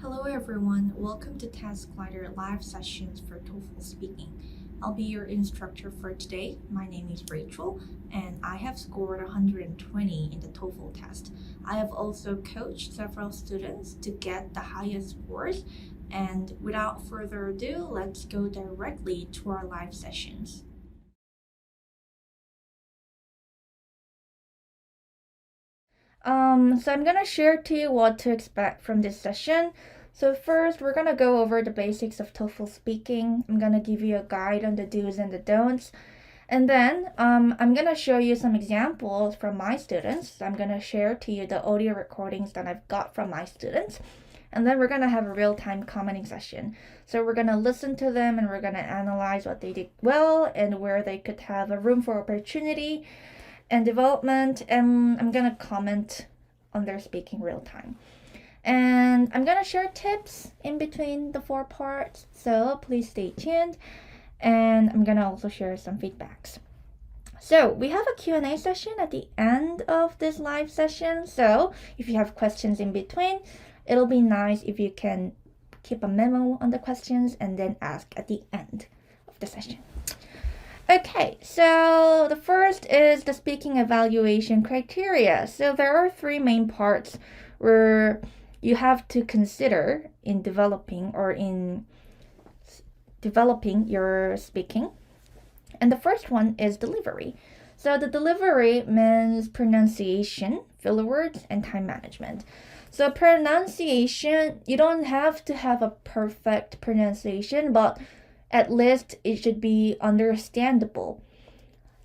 Hello everyone, welcome to TaskLighter live sessions for TOEFL speaking. I'll be your instructor for today. My name is Rachel and I have scored 120 in the TOEFL test. I have also coached several students to get the highest scores, and without further ado, let's go directly to our live sessions. So I'm gonna share to you what to expect from this session. So first, we're gonna go over the basics of TOEFL speaking. I'm gonna give you a guide on the do's and the don'ts. And then I'm gonna show you some examples from my students. I'm gonna share to you the audio recordings that I've got from my students. And then we're gonna have a real-time commenting session. So we're gonna listen to them and we're gonna analyze what they did well and where they could have a room for opportunity and development, and I'm gonna comment on their speaking real time. And I'm gonna share tips in between the 4 parts, so please stay tuned. And I'm gonna also share some feedbacks. So we have a Q&A session at the end of this live session, so if you have questions in between, it'll be nice if you can keep a memo on the questions and then ask at the end of the session. Okay, so the first is the speaking evaluation criteria. So there are 3 main parts where you have to consider in developing your speaking. And the first one is delivery. So the delivery means pronunciation, filler words, and time management. So pronunciation, you don't have to have a perfect pronunciation, but at least it should be understandable.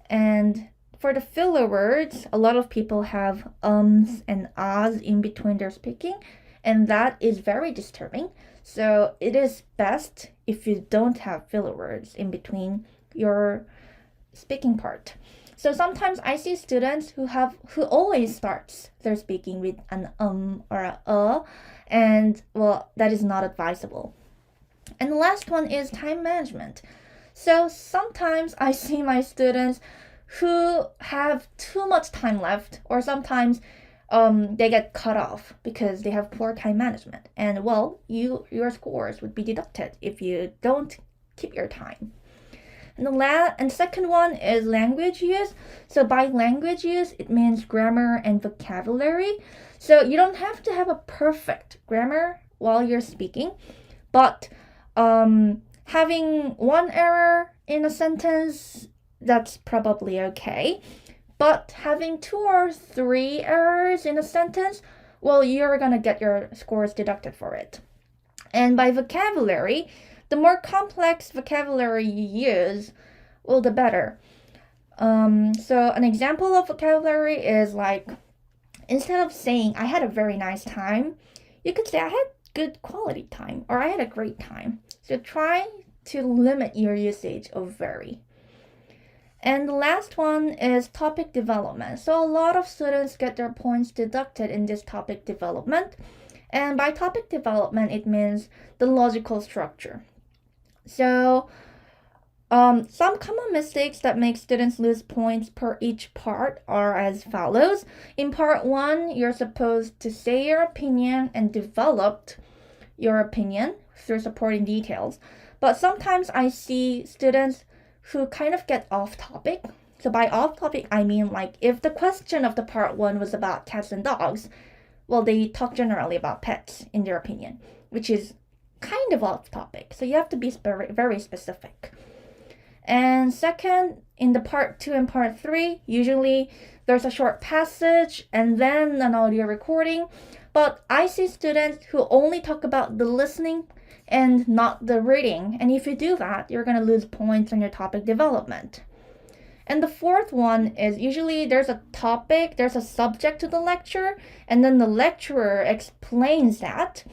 And for the filler words, a lot of people have ums and ahs in between their speaking, and that is very disturbing. So it is best if you don't have filler words in between your speaking part. So sometimes I see students who always starts their speaking with an or a, and well, that is not advisable. And the last one is time management. So sometimes I see my students who have too much time left, or sometimes they get cut off because they have poor time management. And well, your scores would be deducted if you don't keep your time. And the second one is language use. So by language use, it means grammar and vocabulary. So you don't have to have a perfect grammar while you're speaking, but having one error in a sentence, that's probably okay. But having 2 or 3 errors in a sentence, well, you're gonna get your scores deducted for it. And by vocabulary, the more complex vocabulary you use, well, the better. So an example of vocabulary is like, instead of saying, I had a very nice time, you could say, I had good quality time, or I had a great time. So try to limit your usage of very. And the last one is topic development. So a lot of students get their points deducted in this topic development. And by topic development, it means the logical structure. So some common mistakes that make students lose points per each part are as follows. In part 1, you're supposed to say your opinion and develop your opinion through supporting details. But sometimes I see students who kind of get off topic. So by off topic, I mean like if the question of the part 1 was about cats and dogs, well, they talk generally about pets in their opinion, which is kind of off topic. So you have to be very specific. And second, in the part 2 and part 3, usually there's a short passage and then an audio recording. But I see students who only talk about the listening and not the reading. And if you do that, you're going to lose points on your topic development. And the fourth one is usually there's a topic, there's a subject to the lecture, and then the lecturer explains that.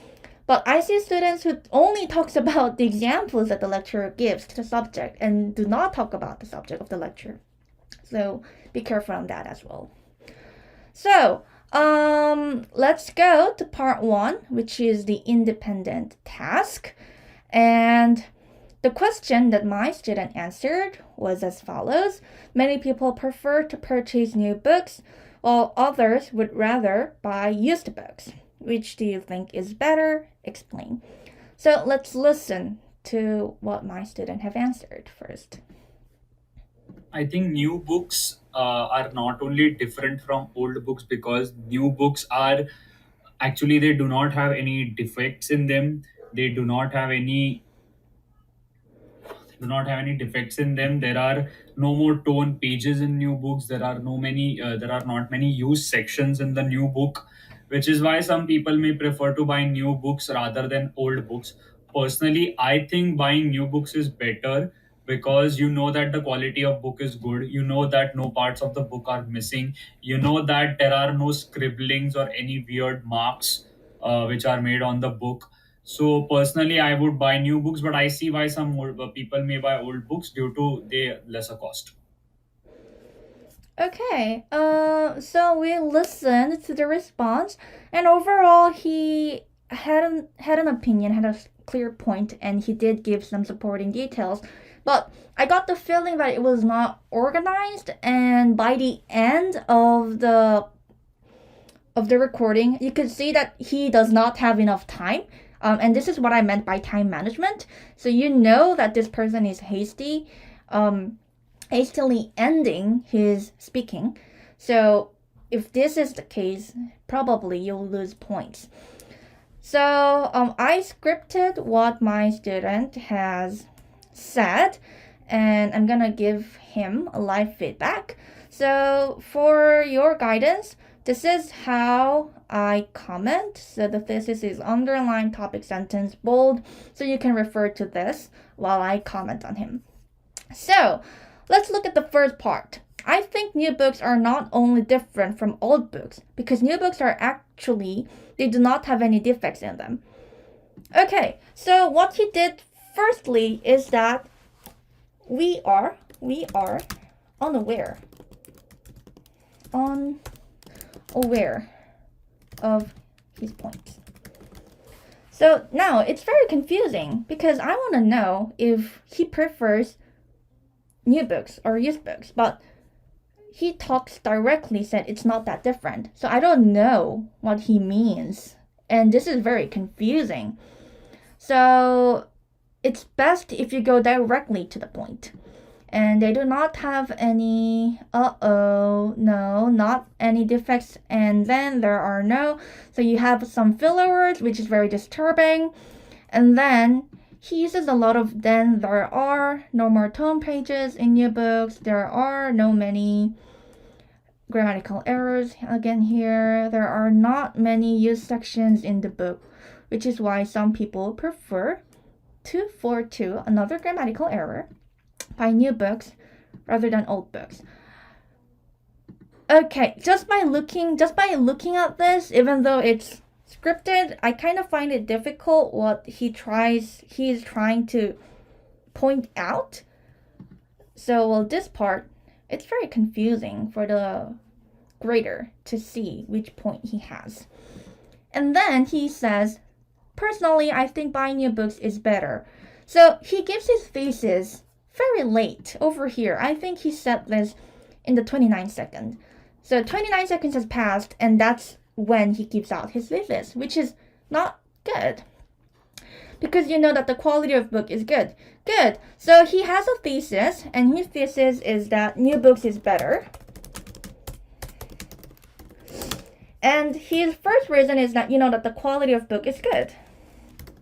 But I see students who only talks about the examples that the lecturer gives to the subject and do not talk about the subject of the lecture. So be careful on that as well. So let's go to part 1, which is the independent task. And the question that my student answered was as follows. Many people prefer to purchase new books, while others would rather buy used books. Which do you think is better? explain. So let's listen to what my student have answered first. I think new books are not only different from old books because new books are actually they do not have any defects in them. They do not have any defects in them. There are no more torn pages in new books. There are not many used sections in the new book, which is why some people may prefer to buy new books rather than old books. Personally, I think buying new books is better because you know that the quality of book is good. You know that no parts of the book are missing. You know that there are no scribblings or any weird marks which are made on the book. So personally, I would buy new books, but I see why some old, people may buy old books due to their lesser cost. Okay, so we listened to the response, and overall, he had an opinion, had a clear point, and he did give some supporting details. But I got the feeling that it was not organized, and by the end of the recording, you could see that he does not have enough time. And this is what I meant by time management. So you know that this person is hastily ending his speaking. So if this is the case, probably you'll lose points. So I scripted what my student has said, and I'm gonna give him a live feedback. So for your guidance, this is how I comment. So the thesis is underline, topic, sentence, bold. So you can refer to this while I comment on him. So let's look at the first part. I think new books are not only different from old books because new books are actually, they do not have any defects in them. Okay, so what he did firstly is that we are unaware of his points. So now it's very confusing because I want to know if he prefers new books or used books, but he talks directly, said it's not that different. So I don't know what he means, and this is very confusing. So it's best if you go directly to the point. And they do not have any, no, not any defects, and then there are no. So you have some filler words, which is very disturbing. And then he uses a lot of then there are no more tone pages in your books. There are no many grammatical errors again here. There are not many used sections in the book, which is why some people prefer to forward to another grammatical error by new books rather than old books. Okay, just by looking at this, even though it's scripted, I kind of find it difficult what he is trying to point out. So well, this part, it's very confusing for the grader to see which point he has. And then he says, personally, I think buying new books is better. So he gives his thesis very late over here. I think he said this in the 29 seconds. So 29 seconds has passed, and that's when he gives out his thesis, which is not good. Because you know that the quality of book is good. Good. So he has a thesis, and his thesis is that new books is better. And his first reason is that you know that the quality of book is good.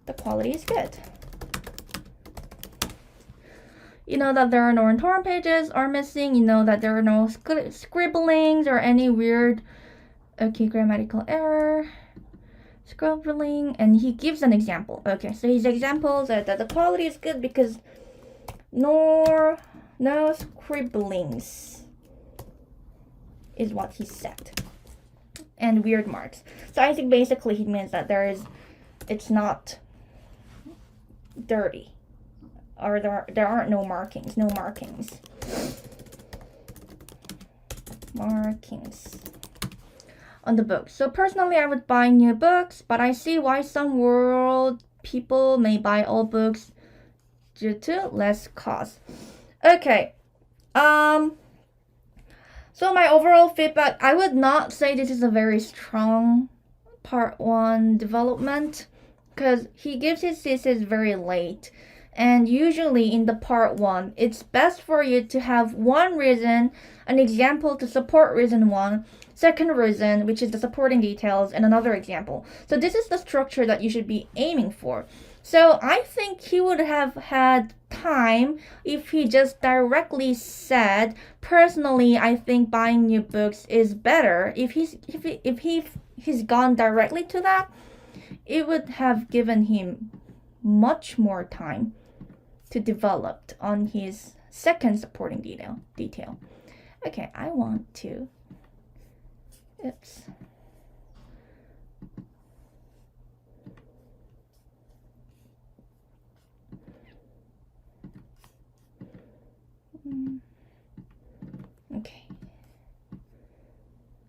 The quality is good. You know that there are no torn pages are missing. You know that there are no scribblings or any weird, grammatical error, scribbling. And he gives an example. Okay, so his examples are that the quality is good because no scribblings is what he said. And weird marks. So I think basically he means that it's not dirty. Or there aren't no markings. Markings on the book. So personally, I would buy new books, but I see why some world people may buy old books due to less cost. Okay. So my overall feedback, I would not say this is a very strong part 1 development because he gives his thesis very late. And usually in the part one, it's best for you to have one reason, an example to support reason one, second reason, which is the supporting details, and another example. So this is the structure that you should be aiming for. So I think he would have had time if he just directly said, personally, I think buying new books is better. If he's gone directly to that, it would have given him much more time to develop on his second supporting detail. Okay, I want to. Oops. Okay.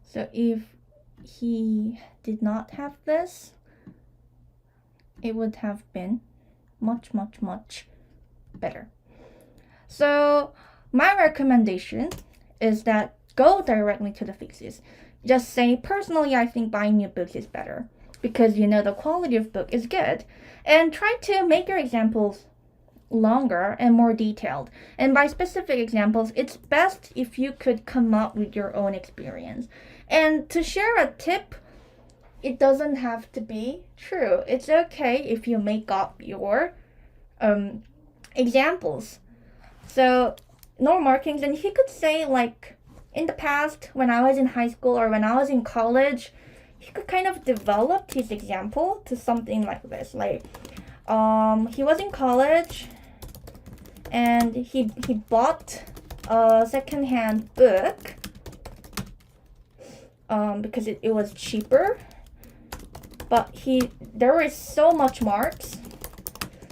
So if he did not have this, it would have been much, much, much better. So my recommendation is that go directly to the thesis. Just say, personally, I think buying new books is better because you know the quality of book is good. And try to make your examples longer and more detailed. And by specific examples, it's best if you could come up with your own experience. And to share a tip, it doesn't have to be true. It's okay if you make up your examples. So no markings, and he could say, like, in the past when I was in high school or when I was in college, he could kind of develop his example to something like this. Like he was in college and he bought a secondhand book because it was cheaper, but there was so much marks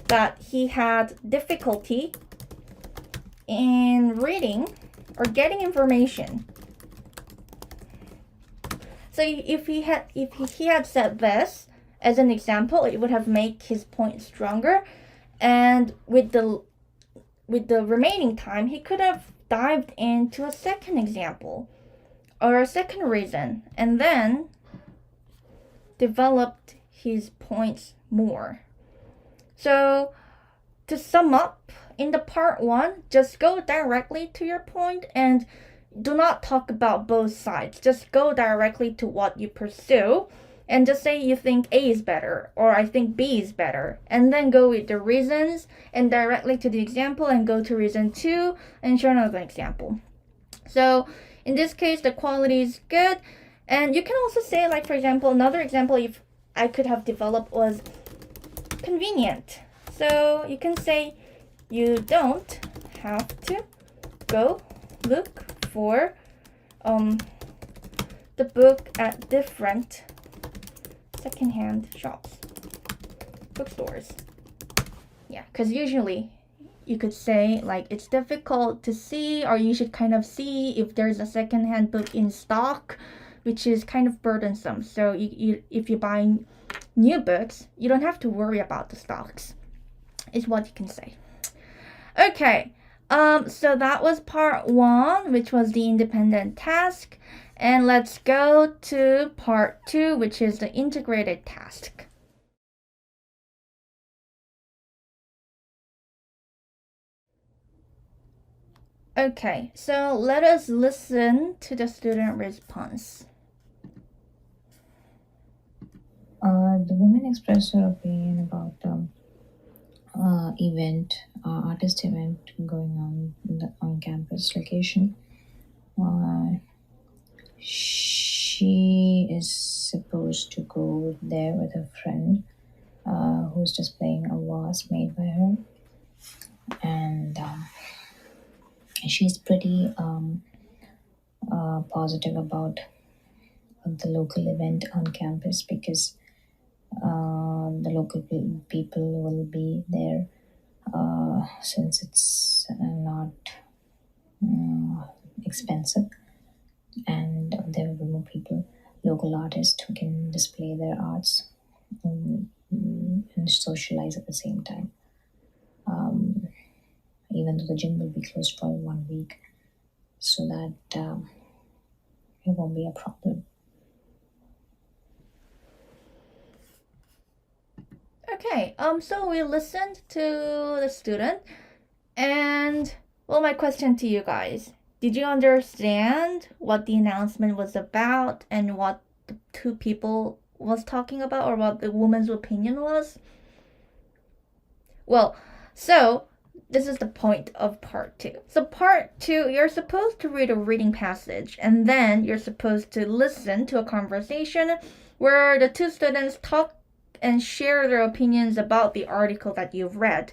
that he had difficulty in reading or getting information. So if he had said this as an example, it would have made his point stronger. And with the remaining time, he could have dived into a second example or a second reason, and then developed his points more. So to sum up, in the part one, just go directly to your point and do not talk about both sides. Just go directly to what you pursue and just say you think A is better or I think B is better, and then go with the reasons and directly to the example and go to reason 2 and show another example. So in this case, the quality is good. And you can also say, like, for example, another example if I could have developed was convenient. So you can say you don't have to go look for the book at different secondhand shops, bookstores. Yeah, because usually you could say, like, it's difficult to see, or you should kind of see if there's a secondhand book in stock, which is kind of burdensome. So if you buy new books, you don't have to worry about the stocks, is what you can say. Okay, so that was part 1, which was the independent task. And let's go to part 2, which is the integrated task. Okay, so let us listen to the student response. The woman expressed her opinion about artist event going on campus location. She is supposed to go there with a friend who's displaying a vase made by her, and she's pretty positive about the local event on campus because the local people will be there since it's not expensive, and there will be more people, local artists who can display their arts and socialize at the same time. Even though the gym will be closed for 1 week, so that it won't be a problem. Okay, so we listened to the student, and well, my question to you guys, did you understand what the announcement was about and what the two people was talking about, or what the woman's opinion was? Well, so this is the point of part 2. So part 2, you're supposed to read a reading passage, and then you're supposed to listen to a conversation where the two students talk and share their opinions about the article that you've read.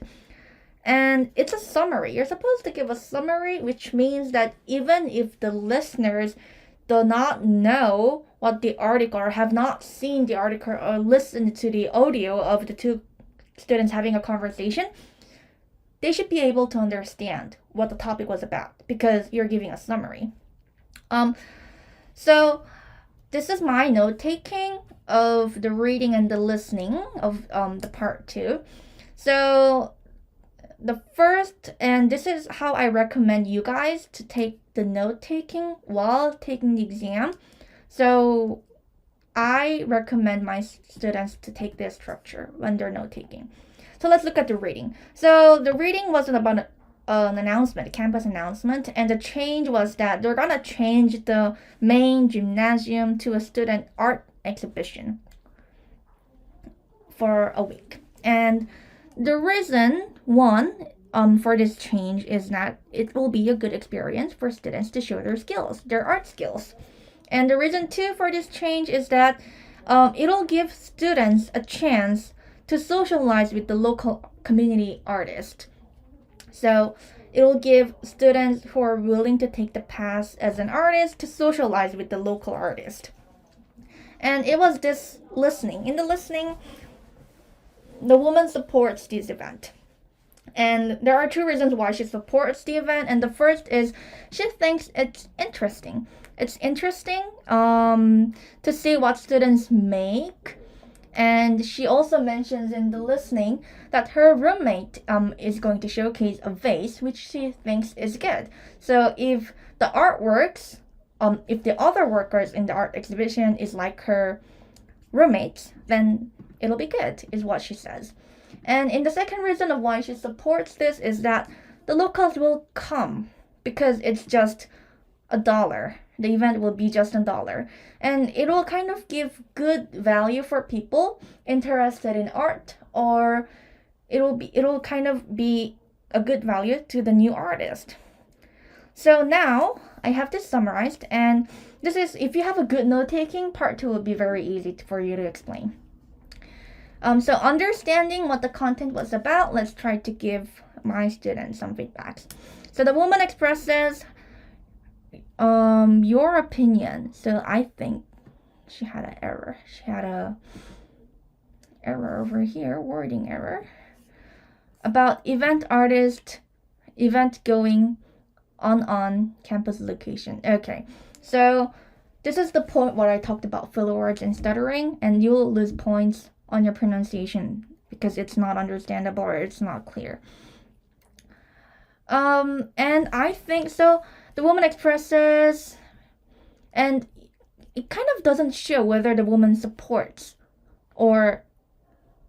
And it's a summary. You're supposed to give a summary, which means that even if the listeners do not know what the article, or have not seen the article or listened to the audio of the two students having a conversation, they should be able to understand what the topic was about because you're giving a summary. So this is my note taking of the reading and the listening of the part 2. So the first, and this is how I recommend you guys to take the note taking while taking the exam. So I recommend my students to take this structure when they're note taking. So let's look at the reading. So the reading wasn't about an announcement, a campus announcement, and the change was that they're gonna change the main gymnasium to a student art exhibition for a week. And the reason, one, for this change is that it will be a good experience for students to show their skills, their art skills. And the reason, two, for this change is that it'll give students a chance to socialize with the local community artist. So it'll give students who are willing to take the path as an artist to socialize with the local artist. And it was this listening. In the listening, the woman supports this event. And there are two reasons why she supports the event. And the first is she thinks it's interesting. It's interesting to see what students make. And she also mentions in the listening that her roommate is going to showcase a vase, which she thinks is good. So if the artworks, if the other workers in the art exhibition is like her roommates, then it'll be good, is what she says. And in the second reason of why she supports this is that the locals will come because it's just $1. The event will be just $1. And it will kind of give good value for people interested in art, or it'll kind of be a good value to the new artist. So now I have this summarized, and this is, if you have a good note taking, part 2 will be very easy for you to explain. So understanding what the content was about, let's try to give my students some feedbacks. So the woman expresses your opinion. So I think she had an error. She had a error over here, wording error. About event artist, event going on campus location. Okay, so this is the point where I talked about filler words and stuttering, and you'll lose points on your pronunciation because it's not understandable or it's not clear. And I think so. The woman expresses, and it kind of doesn't show whether the woman supports or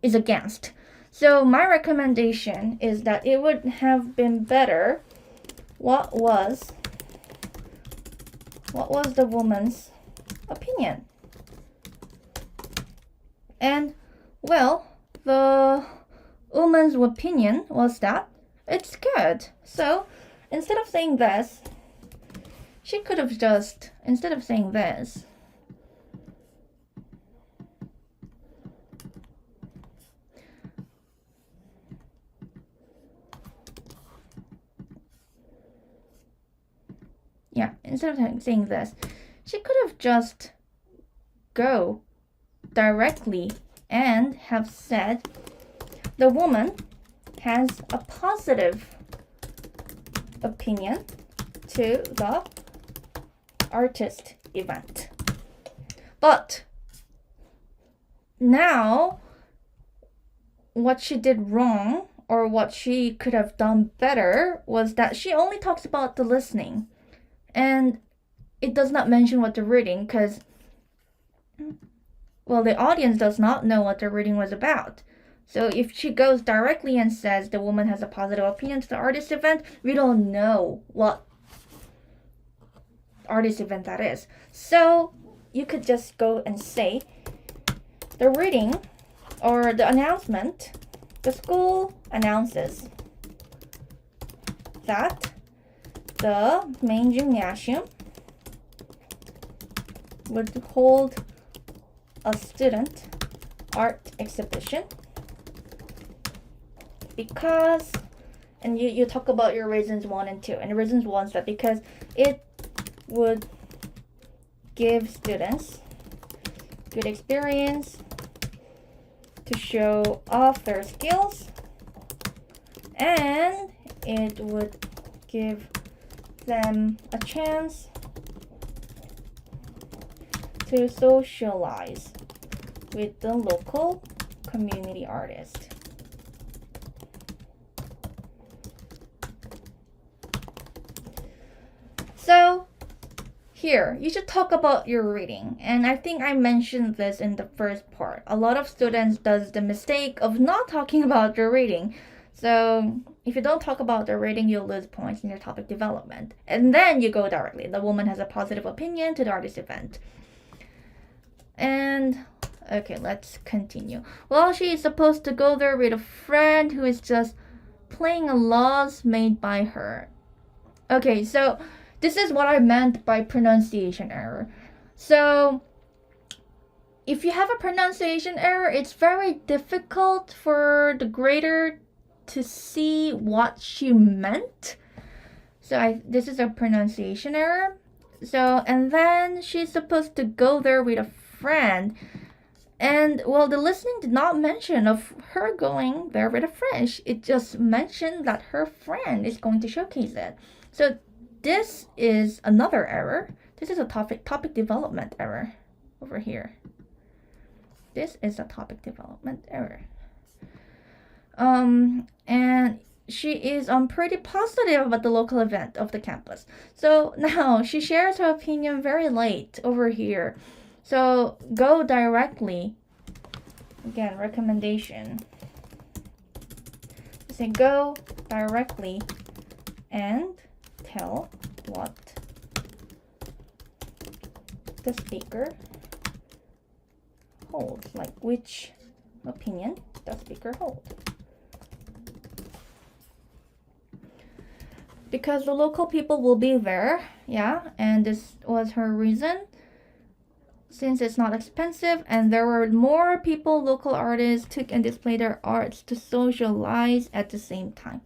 is against. So my recommendation is that it would have been better. What was the woman's opinion? And well, the woman's opinion was that it's good. So instead of saying this, she could have just, instead of saying this, instead of saying this, she could have just go directly and have said the woman has a positive opinion to the artist event. But now what she did wrong, or what she could have done better, was that she only talks about the listening and it does not mention what the reading, because well, the audience does not know what the reading was about. So if she goes directly and says the woman has a positive opinion to the artist event, we don't know what artist event that is. So you could just go and say the reading or the announcement, the school announces that the main gymnasium would hold a student art exhibition because, and you talk about your reasons 1 and 2, and reasons 1 is that because it would give students good experience to show off their skills, and it would give them a chance to socialize with the local community artist. So here, you should talk about your reading. And I think I mentioned this in the first part. A lot of students does the mistake of not talking about your reading. So if you don't talk about the reading, you'll lose points in your topic development. And then you go directly. The woman has a positive opinion to the artist event. And okay, let's continue. Well, she is supposed to go there with a friend who is just playing a laws made by her. Okay, so this is what I meant by pronunciation error. So if you have a pronunciation error, it's very difficult for the grader to see what she meant. So this is a pronunciation error. So, and then she's supposed to go there with a friend. And well, the listening did not mention of her going there with a friend. It just mentioned that her friend is going to showcase it. So this is another error. This is a topic development error over here. This is a topic development error. And she is pretty positive about the local event of the campus. So now she shares her opinion very late over here. So go directly. Again, recommendation. Say go directly and tell what the speaker holds, like which opinion the speaker holds. Because the local people will be there, yeah, and this was her reason. Since it's not expensive and there were more people, local artists took and displayed their arts to socialize at the same time.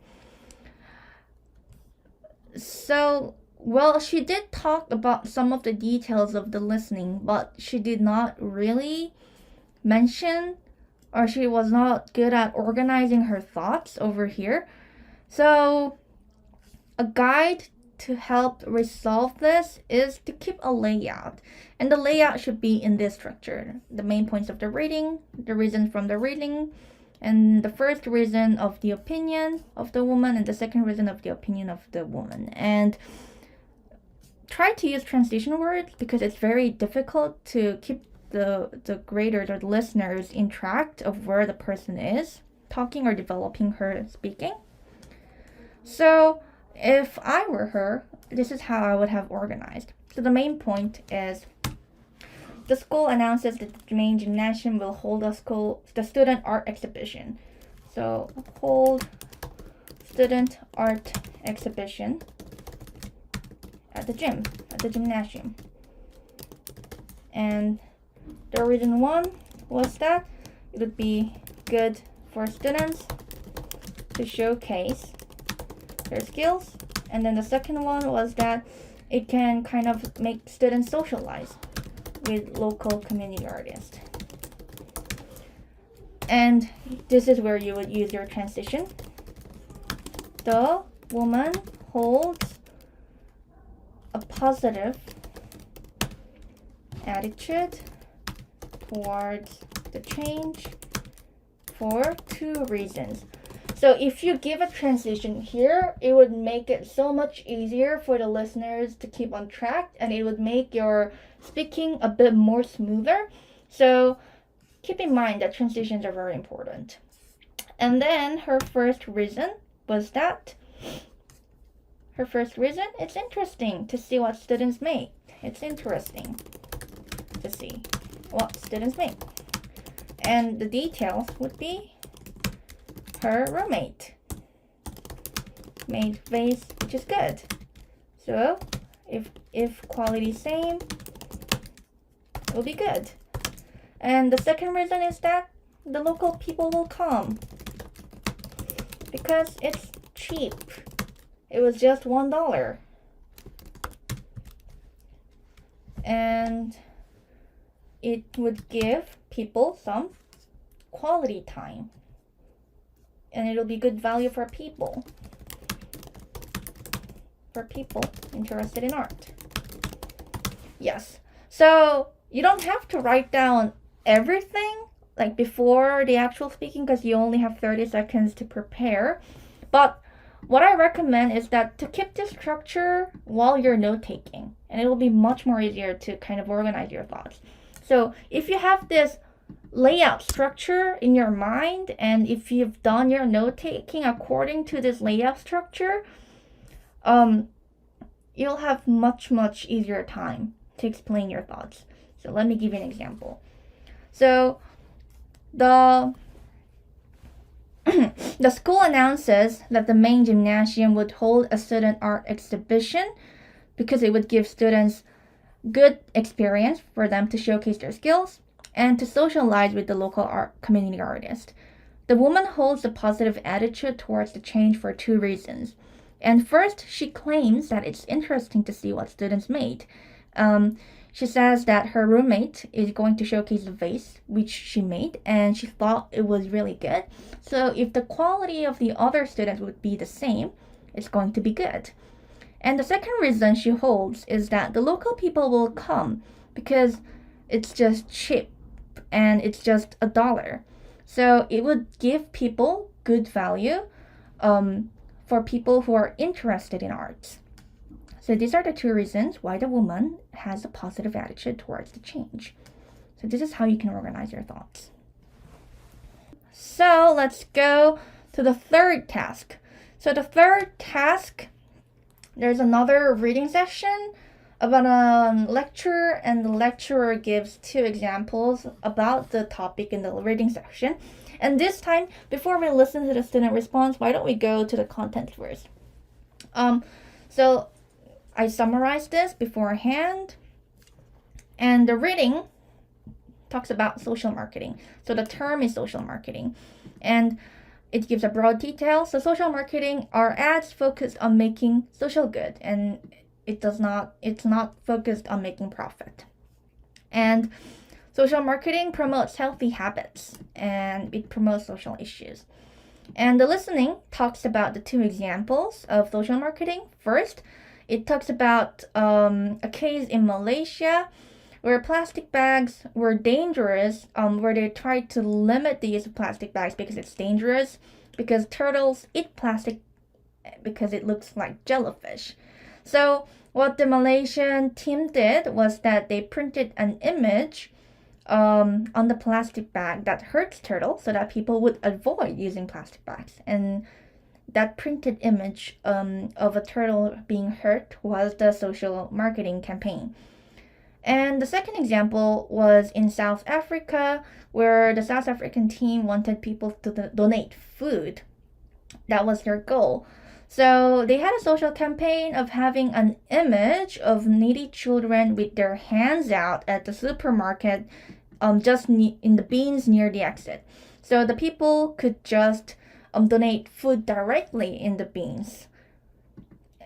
So, well, she did talk about some of the details of the listening, but she did not really mention, or she was not good at organizing her thoughts over here. So a guide to help resolve this is to keep a layout. And the layout should be in this structure. The main points of the reading, the reasons from the reading, and the first reason of the opinion of the woman, and the second reason of the opinion of the woman. And try to use transition words because it's very difficult to keep the graders or the listeners in track of where the person is talking or developing her speaking. So if I were her, this is how I would have organized. So the main point is the school announces that the main gymnasium will hold the student art exhibition. So hold student art exhibition at the gymnasium. And the reason 1 was that it would be good for students to showcase their skills. And then the second one was that it can kind of make students socialize with local community artists. And this is where you would use your transition. The woman holds a positive attitude towards the change for 2 reasons. So if you give a transition here, it would make it so much easier for the listeners to keep on track, and it would make your speaking a bit more smoother. So keep in mind that transitions are very important. And then her first reason was that it's interesting to see what students make. It's interesting to see what students make. And the details would be her roommate made vase, which is good. So if quality same, it will be good. And the second reason is that the local people will come because it's cheap. It was just $1. And it would give people some quality time. And it'll be good value for people. For people interested in art. Yes. So you don't have to write down everything like before the actual speaking because you only have 30 seconds to prepare. But what I recommend is that to keep this structure while you're note taking, and it will be much more easier to kind of organize your thoughts. So if you have this layout structure in your mind, and if you've done your note taking according to this layout structure, you'll have much easier time to explain your thoughts. So let me give you an example. So the school announces that the main gymnasium would hold a student art exhibition because it would give students good experience for them to showcase their skills and to socialize with the local art community artist. The woman holds a positive attitude towards the change for 2 reasons. And first, she claims that it's interesting to see what students made. She says that her roommate is going to showcase the vase, which she made, and she thought it was really good. So if the quality of the other students would be the same, it's going to be good. And the second reason she holds is that the local people will come because it's just cheap and it's just $1. So it would give people good value for people who are interested in arts. So these are the 2 reasons why the woman has a positive attitude towards the change. So this is how you can organize your thoughts. So let's go to the third task. So the third task, there's another reading session about a lecture, and the lecturer gives 2 examples about the topic in the reading section. And this time, before we listen to the student response, why don't we go to the content first? So I summarized this beforehand, and the reading talks about social marketing. So the term is social marketing, and it gives a broad detail. So social marketing are ads focused on making social good, and it's not focused on making profit. And social marketing promotes healthy habits, and it promotes social issues. And the listening talks about the 2 examples of social marketing. First, it talks about a case in Malaysia where plastic bags were dangerous, where they tried to limit the use of plastic bags because it's dangerous, because turtles eat plastic because it looks like jellyfish. So what the Malaysian team did was that they printed an image on the plastic bag that hurts turtle so that people would avoid using plastic bags. And that printed image of a turtle being hurt was the social marketing campaign. And the second example was in South Africa, where the South African team wanted people to donate food. That was their goal. So they had a social campaign of having an image of needy children with their hands out at the supermarket, just in the bins near the exit. So the people could just donate food directly in the bins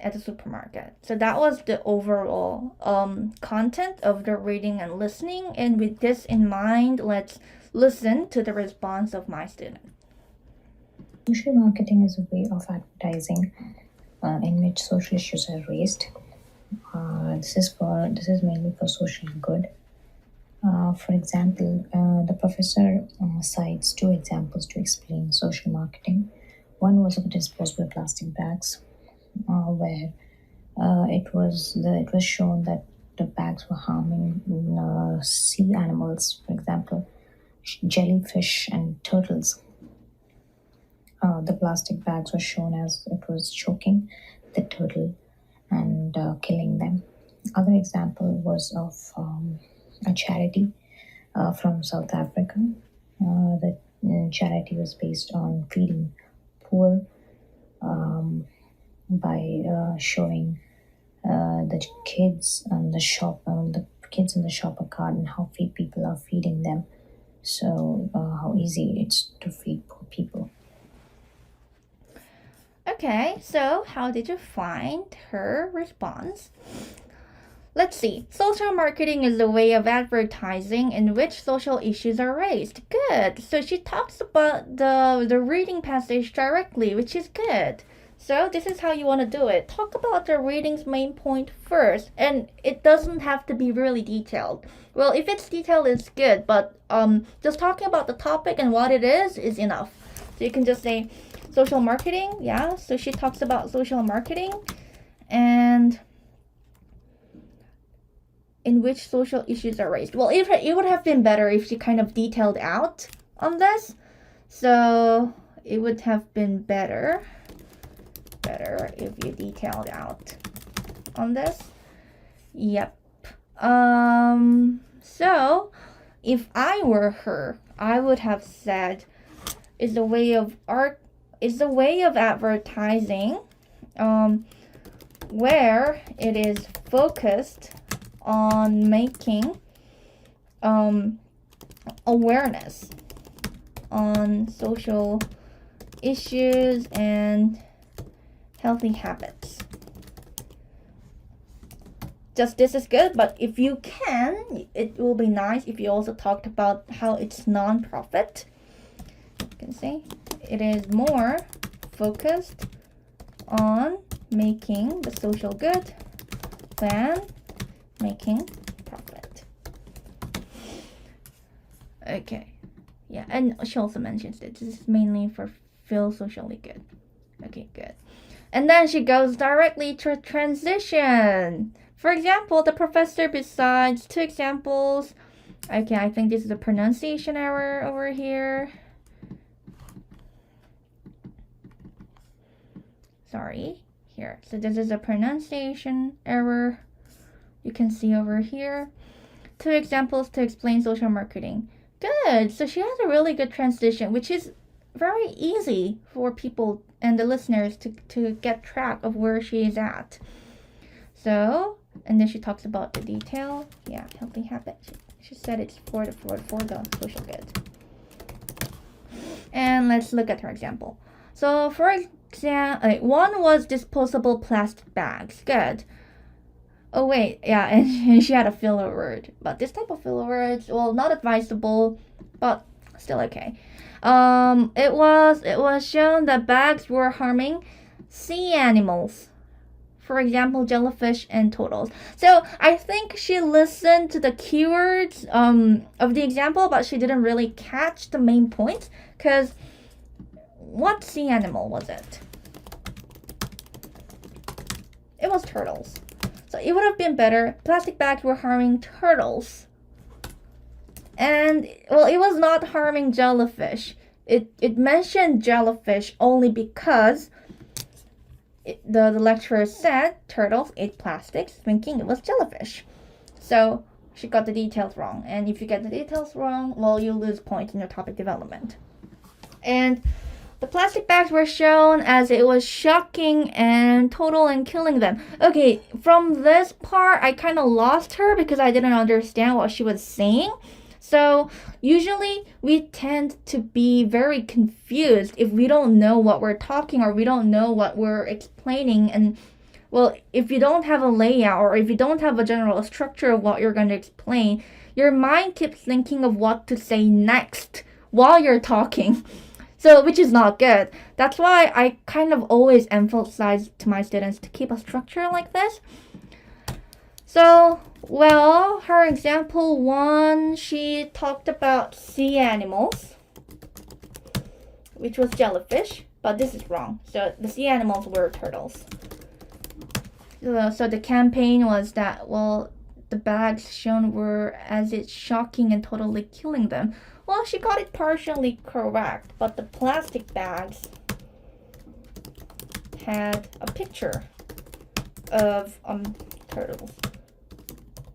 at the supermarket. So that was the overall content of the reading and listening. And with this in mind, let's listen to the response of my student. Social marketing is a way of advertising in which social issues are raised. This is mainly for social good. For example, the professor cites 2 examples to explain social marketing. One was of disposable plastic bags, where it was shown that the bags were harming sea animals, for example, jellyfish and turtles. The plastic bags were shown as it was choking the turtle and killing them. Other example was of a charity from South Africa. The charity was based on feeding poor by showing the kids and the kids in the shopper cart and how people are feeding them. So how easy it's to feed poor people. Okay, so how did you find her response? Let's see. Social marketing is a way of advertising in which social issues are raised. Good. So she talks about the reading passage directly, which is good. So this is how you want to do it. Talk about the reading's main point first, and it doesn't have to be really detailed. Well, if it's detailed, it's good, but just talking about the topic and what it is enough. So you can just say social marketing, yeah. So she talks about social marketing and in which social issues are raised. Well, it would have been better if she kind of detailed out on this. So it would have been better if you detailed out on this. Yep. So if I were her, I would have said is a way of advertising where it is focused on making awareness on social issues and healthy habits. Just this is good, but if you can, it will be nice if you also talked about how it's non-profit. You can say it is more focused on making the social good than making profit. Okay, yeah, and she also mentions that this is mainly for feel socially good. Okay, good. And then she goes directly to transition. For example, the professor besides two examples. Okay, I think this is a pronunciation error over here. Sorry, here. So this is a pronunciation error. You can see over here. Two examples to explain social marketing. Good. So she has a really good transition, which is very easy for people and the listeners to get track of where she is at. So, and then she talks about the detail. Yeah, healthy habits. She said it's for the social good. And let's look at her example. So, for example, one was disposable plastic bags. Good. Oh wait, yeah, and she had a filler word. But this type of filler words, well, not advisable, but still okay. It was shown that bags were harming sea animals. For example, jellyfish and turtles. So I think she listened to the keywords of the example, but she didn't really catch the main points. Because what sea animal was it? It was turtles. So it would have been better. Plastic bags were harming turtles. And, well, it was not harming jellyfish. It mentioned jellyfish only because the lecturer said turtles ate plastics, thinking it was jellyfish. So she got the details wrong. And if you get the details wrong, well, you lose points in your topic development. And the plastic bags were shown as it was shocking and total and killing them. Okay, from this part, I kind of lost her because I didn't understand what she was saying. So usually we tend to be very confused if we don't know what we're talking or we don't know what we're explaining. And well, if you don't have a layout or if you don't have a general structure of what you're going to explain, your mind keeps thinking of what to say next while you're talking. So, which is not good. That's why I kind of always emphasize to my students to keep a structure like this. So, well, her example one, she talked about sea animals, which was jellyfish, but this is wrong. So, the sea animals were turtles. So the campaign was that, well, the bags shown were as it's shocking and totally killing them. Well, she got it partially correct, but the plastic bags had a picture of turtles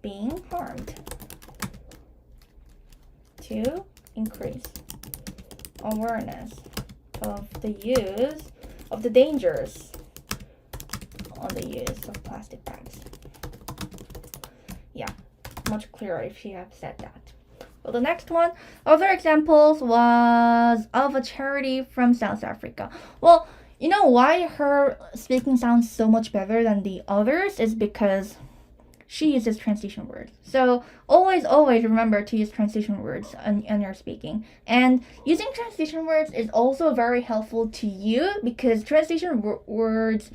being harmed to increase awareness of the use of the dangers on the use of plastic bags. Yeah, much clearer if she had said that. Well, the next one, other examples was of a charity from South Africa. Well, you know why her speaking sounds so much better than the others is because she uses transition words. So always remember to use transition words on your speaking. And using transition words is also very helpful to you because transition words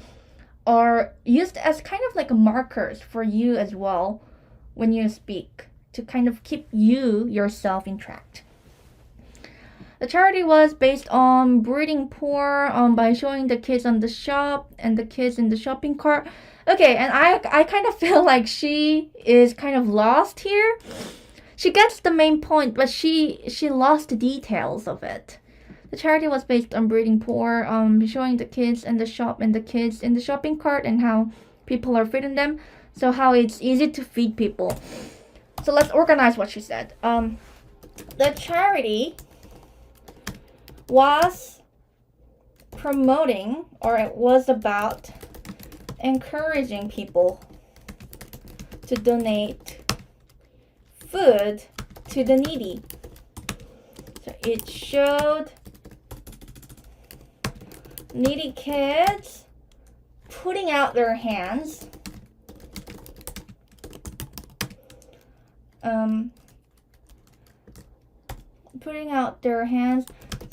are used as kind of like markers for you as well when you speak to kind of keep yourself in track. The charity was based on breeding poor by showing the kids on the shop and the kids in the shopping cart. Okay, and I kind of feel like she is kind of lost here. She gets the main point, but she lost the details of it. The charity was based on breeding poor, showing the kids in the shop and the kids in the shopping cart and how people are feeding them. So how it's easy to feed people. So let's organize what she said. The charity was promoting, or it was about encouraging people to donate food to the needy. So it showed needy kids putting out their hands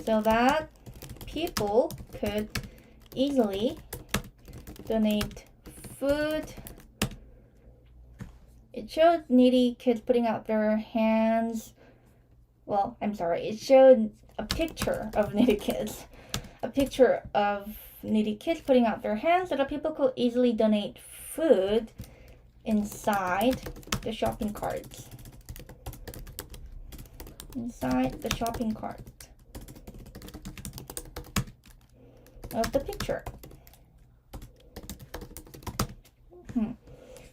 so that people could easily donate food. It showed needy kids putting out their hands. Well, I'm sorry. It showed a picture of needy kids. A picture of needy kids putting out their hands so that people could easily donate food inside the shopping carts. Inside the shopping cart of the picture.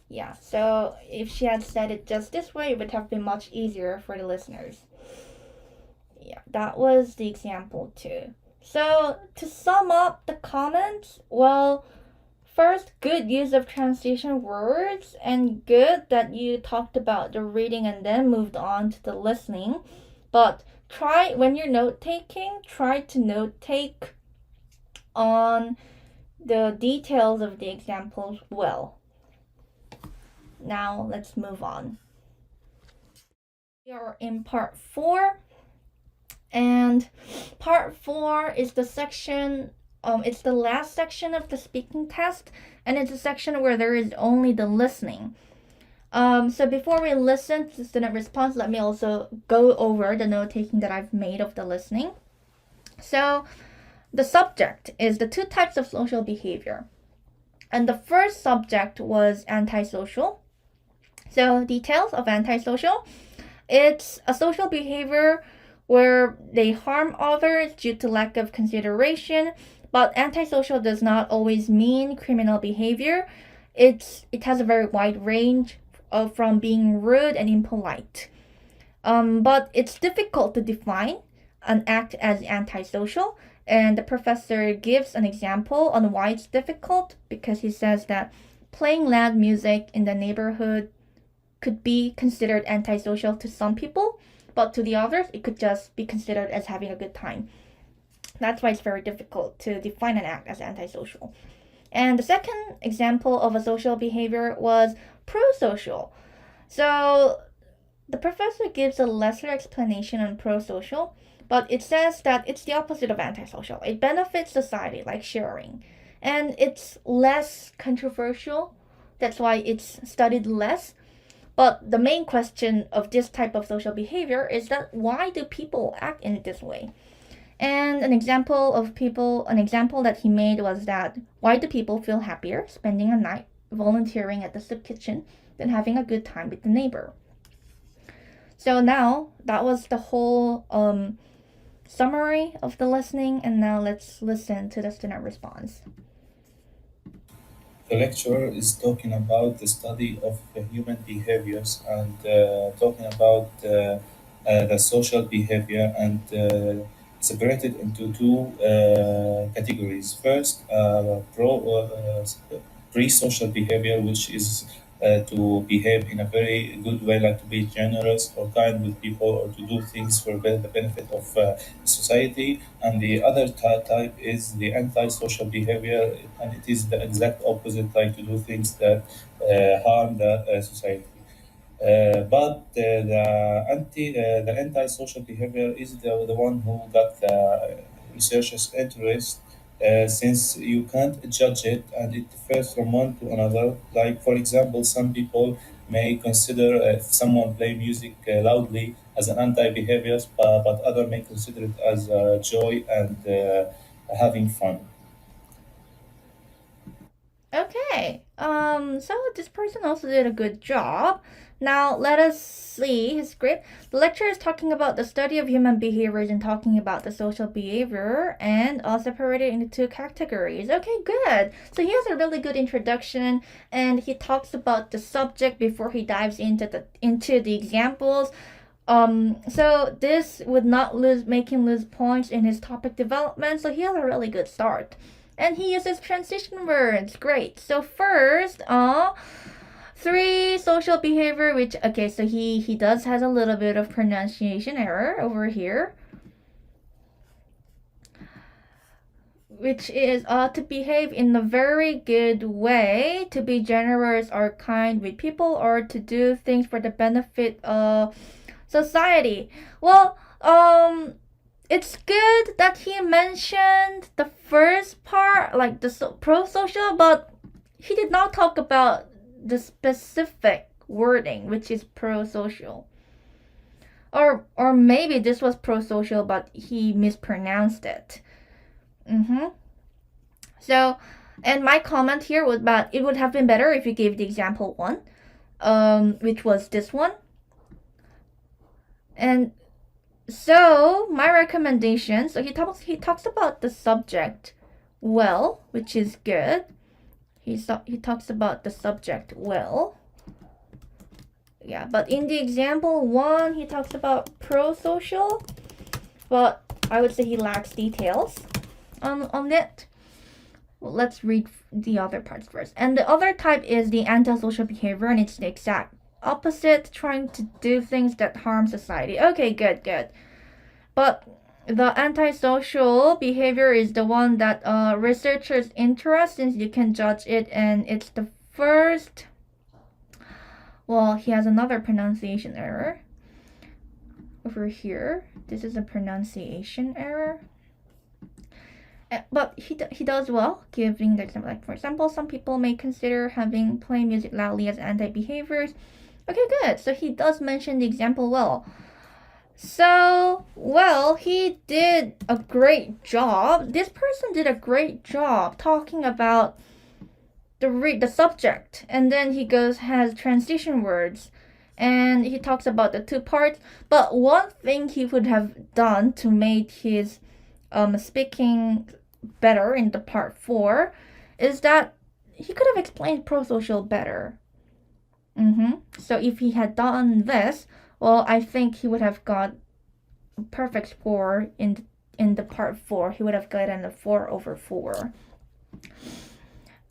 Yeah, so if she had said it just this way, it would have been much easier for the listeners. Yeah, that was the example too. So to sum up the comments, well, first, good use of transition words, and good that you talked about the reading and then moved on to the listening. But try, when you're note taking, try to note take on the details of the examples well. Now let's move on. We are in part 4, and part 4 is the section, it's the last section of the speaking test, and it's a section where there is only the listening. So before we listen to the student response, let me also go over the note-taking that I've made of the listening. So the subject is the 2 types of social behavior. And the first subject was antisocial. So details of antisocial. It's a social behavior where they harm others due to lack of consideration, but antisocial does not always mean criminal behavior. It has a very wide range from being rude and impolite. But it's difficult to define an act as antisocial, and the professor gives an example on why it's difficult, because he says that playing loud music in the neighborhood could be considered antisocial to some people, but to the others it could just be considered as having a good time. That's why it's very difficult to define an act as antisocial. And the second example of a social behavior was prosocial. So the professor gives a lesser explanation on prosocial, but it says that it's the opposite of antisocial. It benefits society, like sharing, and it's less controversial. That's why it's studied less. But the main question of this type of social behavior is that why do people act in this way? And an example that he made was that why do people feel happier spending a night volunteering at the soup kitchen than having a good time with the neighbor? So now that was the whole summary of the listening, and now let's listen to the student response. The lecturer is talking about the study of human behaviors and talking about the social behavior and separated into two categories. First, pre-social behavior, which is to behave in a very good way, like to be generous or kind with people or to do things for the benefit of society. And the other type is the anti-social behavior, and it is the exact opposite, like to do things that harm the society. But the anti-social behavior is the one who got the researchers' interest, since you can't judge it and it differs from one to another. Like for example, some people may consider if someone play music loudly as an anti-behavior, but other may consider it as joy and having fun. Okay. So this person also did a good job. Now let us see his script. The lecturer is talking about the study of human behaviors and talking about the social behavior and all separated into two categories. Okay, good. So he has a really good introduction and he talks about the subject before he dives into the examples. So this would not make him lose points in his topic development. So he has a really good start. And he uses transition words. Great. So first, three social behavior, which okay, so he does has a little bit of pronunciation error over here. Which is to behave in a very good way, to be generous or kind with people, or to do things for the benefit of society. Well, it's good that he mentioned the first part, like the pro-social, but he did not talk about the specific wording, which is pro-social. Or maybe this was pro-social, but he mispronounced it. So, and my comment here was that it would have been better if you gave the example one, which was this one. And so my recommendation, so he talks about the subject well, which is good. He talks about the subject well. Yeah, but in the example one, he talks about pro-social, but I would say he lacks details on it. Well, let's read the other parts first. And the other type is the antisocial behavior, and it's the exact opposite, trying to do things that harm society. Okay, good. But the antisocial behavior is the one that researchers interest, since you can judge it, and it's the first. Well, he has another pronunciation error over here. This is a pronunciation error. But he does well, giving the example. Like for example, some people may consider having playing music loudly as anti-behaviors. Okay, good. So he does mention the example well. So, well, he did a great job. This person did a great job talking about the subject, and then he has transition words, and he talks about the two parts. But one thing he would have done to make his speaking better in the part 4 is that he could have explained pro-social better. So if he had done this, well, I think he would have got a perfect score in the part 4. He would have gotten a 4/4.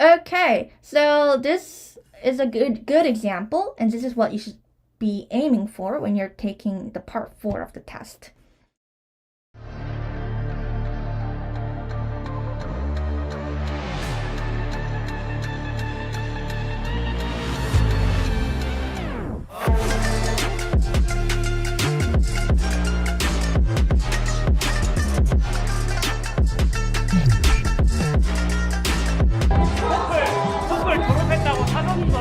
Okay, so this is a good example, and this is what you should be aiming for when you're taking the part 4 of the test. 촛불 졸업했다고 사줬어.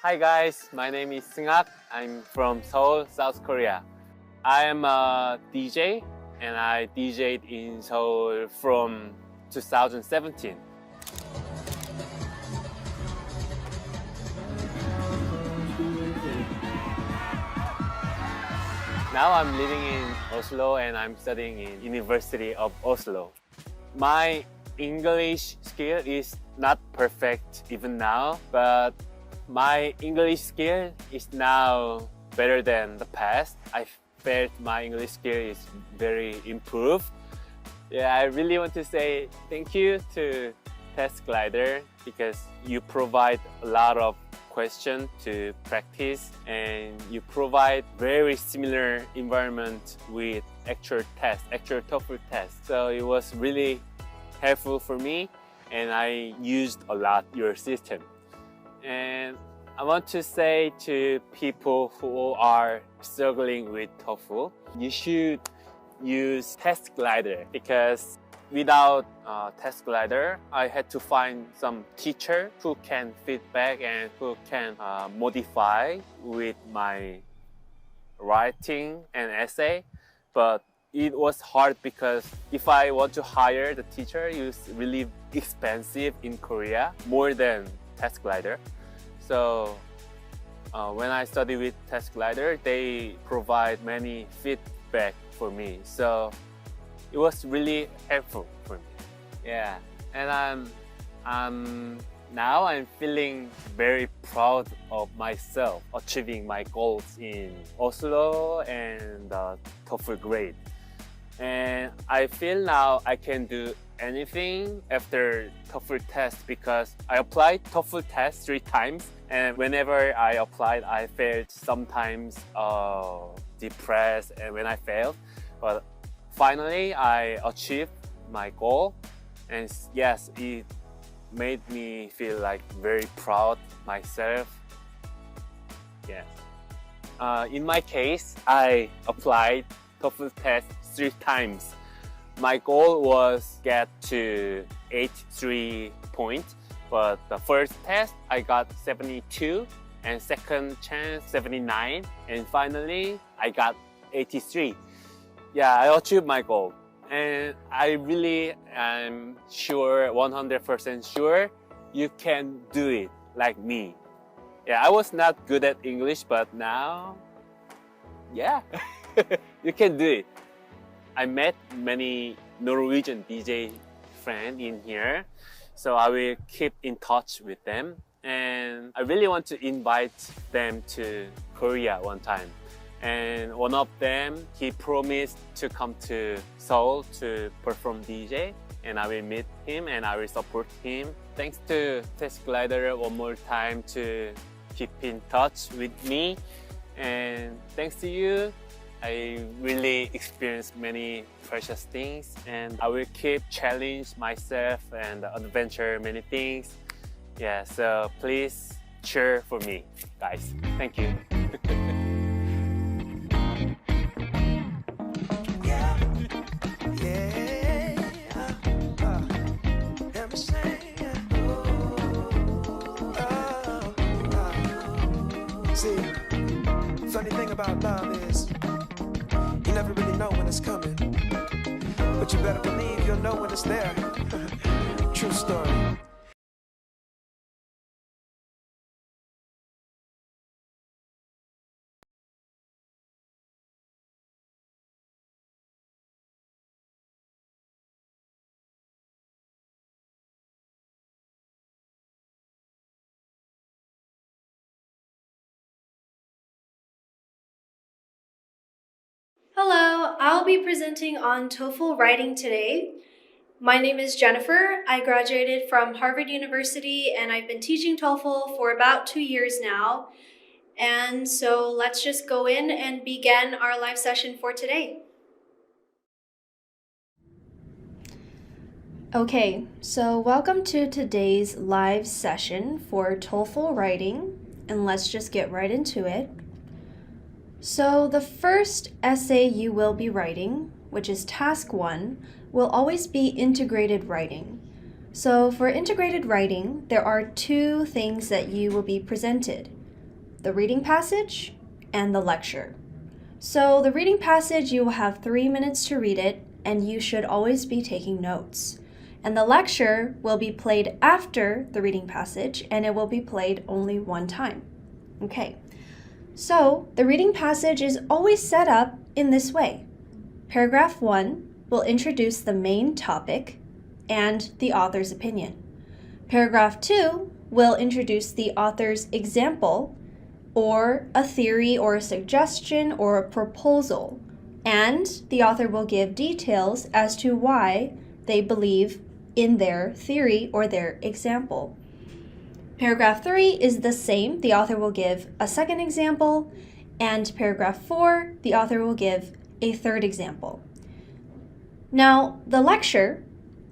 Hi guys, my name is Seung-ak. I'm from Seoul, South Korea. I am a DJ and I DJed in Seoul from 2017. Now I'm living in Oslo and I'm studying in University of Oslo. My English skill is not perfect even now, but my English skill is now better than the past. I felt my English skill is very improved. Yeah, I really want to say thank you to Test Glider because you provide a lot of questions to practice and you provide very similar environment with actual TOEFL test. So it was really helpful for me and I used a lot your system. And I want to say to people who are struggling with TOEFL, you should use Test Glider because without Test Glider, I had to find some teacher who can feedback and who can modify with my writing and essay. But it was hard because if I want to hire the teacher, it's really expensive in Korea, more than Test Glider. So when I study with Test Glider, they provide many feedback for me. So it was really helpful for me. Yeah, and now I'm feeling very proud of myself achieving my goals in Oslo and the TOEFL grade. And I feel now I can do anything after TOEFL test because I applied TOEFL test 3 times and whenever I applied I felt sometimes depressed and when I failed, but finally I achieved my goal and yes, it made me feel like very proud myself. Yes. In my case, I applied TOEFL test 3 times. My goal was get to 83 points, but the first test I got 72 and second chance 79 and finally I got 83. Yeah, I achieved my goal and I really am sure, 100% sure you can do it like me. Yeah, I was not good at English, but now, yeah, you can do it. I met many Norwegian DJ friends in here, so I will keep in touch with them. And I really want to invite them to Korea one time. And one of them, he promised to come to Seoul to perform DJ. And I will meet him and I will support him. Thanks to Test Glider one more time to keep in touch with me. And thanks to you, I really experienced many precious things and I will keep challenge myself and adventure many things. Yeah, so please cheer for me, guys. Thank you. See, funny thing about love is you never really know when it's coming, but you better believe you'll know when it's there. True story. Hello, I'll be presenting on TOEFL writing today. My name is Jennifer. I graduated from Harvard University and I've been teaching TOEFL for about 2 years now. And so let's just go in and begin our live session for today. Okay, so welcome to today's live session for TOEFL writing, and let's just get right into it. So the first essay you will be writing, which is task 1, will always be integrated writing. So for integrated writing, there are 2 things that you will be presented: the reading passage and the lecture. So the reading passage, you will have 3 minutes to read it, and you should always be taking notes. And the lecture will be played after the reading passage, and it will be played only 1 time. Okay. So the reading passage is always set up in this way. Paragraph 1 will introduce the main topic and the author's opinion. Paragraph 2 will introduce the author's example or a theory or a suggestion or a proposal, and the author will give details as to why they believe in their theory or their example. Paragraph 3 is the same. The author will give a second example, and paragraph 4, the author will give a third example. Now, the lecture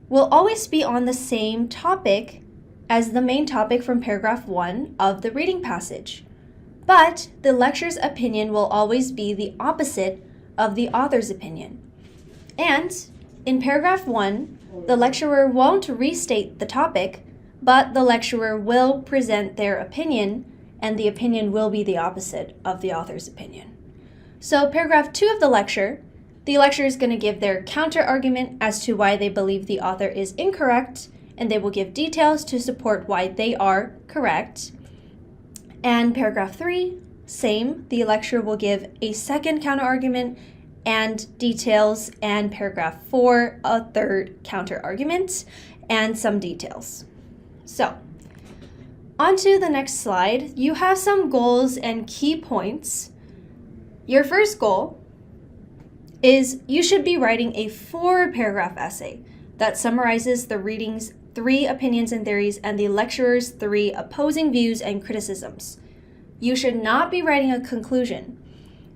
will always be on the same topic as the main topic from paragraph 1 of the reading passage, but the lecture's opinion will always be the opposite of the author's opinion. And in paragraph 1, the lecturer won't restate the topic, but the lecturer will present their opinion, and the opinion will be the opposite of the author's opinion. So paragraph 2 of the lecturer is going to give their counter argument as to why they believe the author is incorrect, and they will give details to support why they are correct. And paragraph 3, same, the lecturer will give a second counter argument and details, and paragraph 4, a third counter argument and some details. So, on to the next slide. You have some goals and key points. Your first goal is you should be writing a 4-paragraph essay that summarizes the reading's 3 opinions and theories and the lecturer's 3 opposing views and criticisms. You should not be writing a conclusion.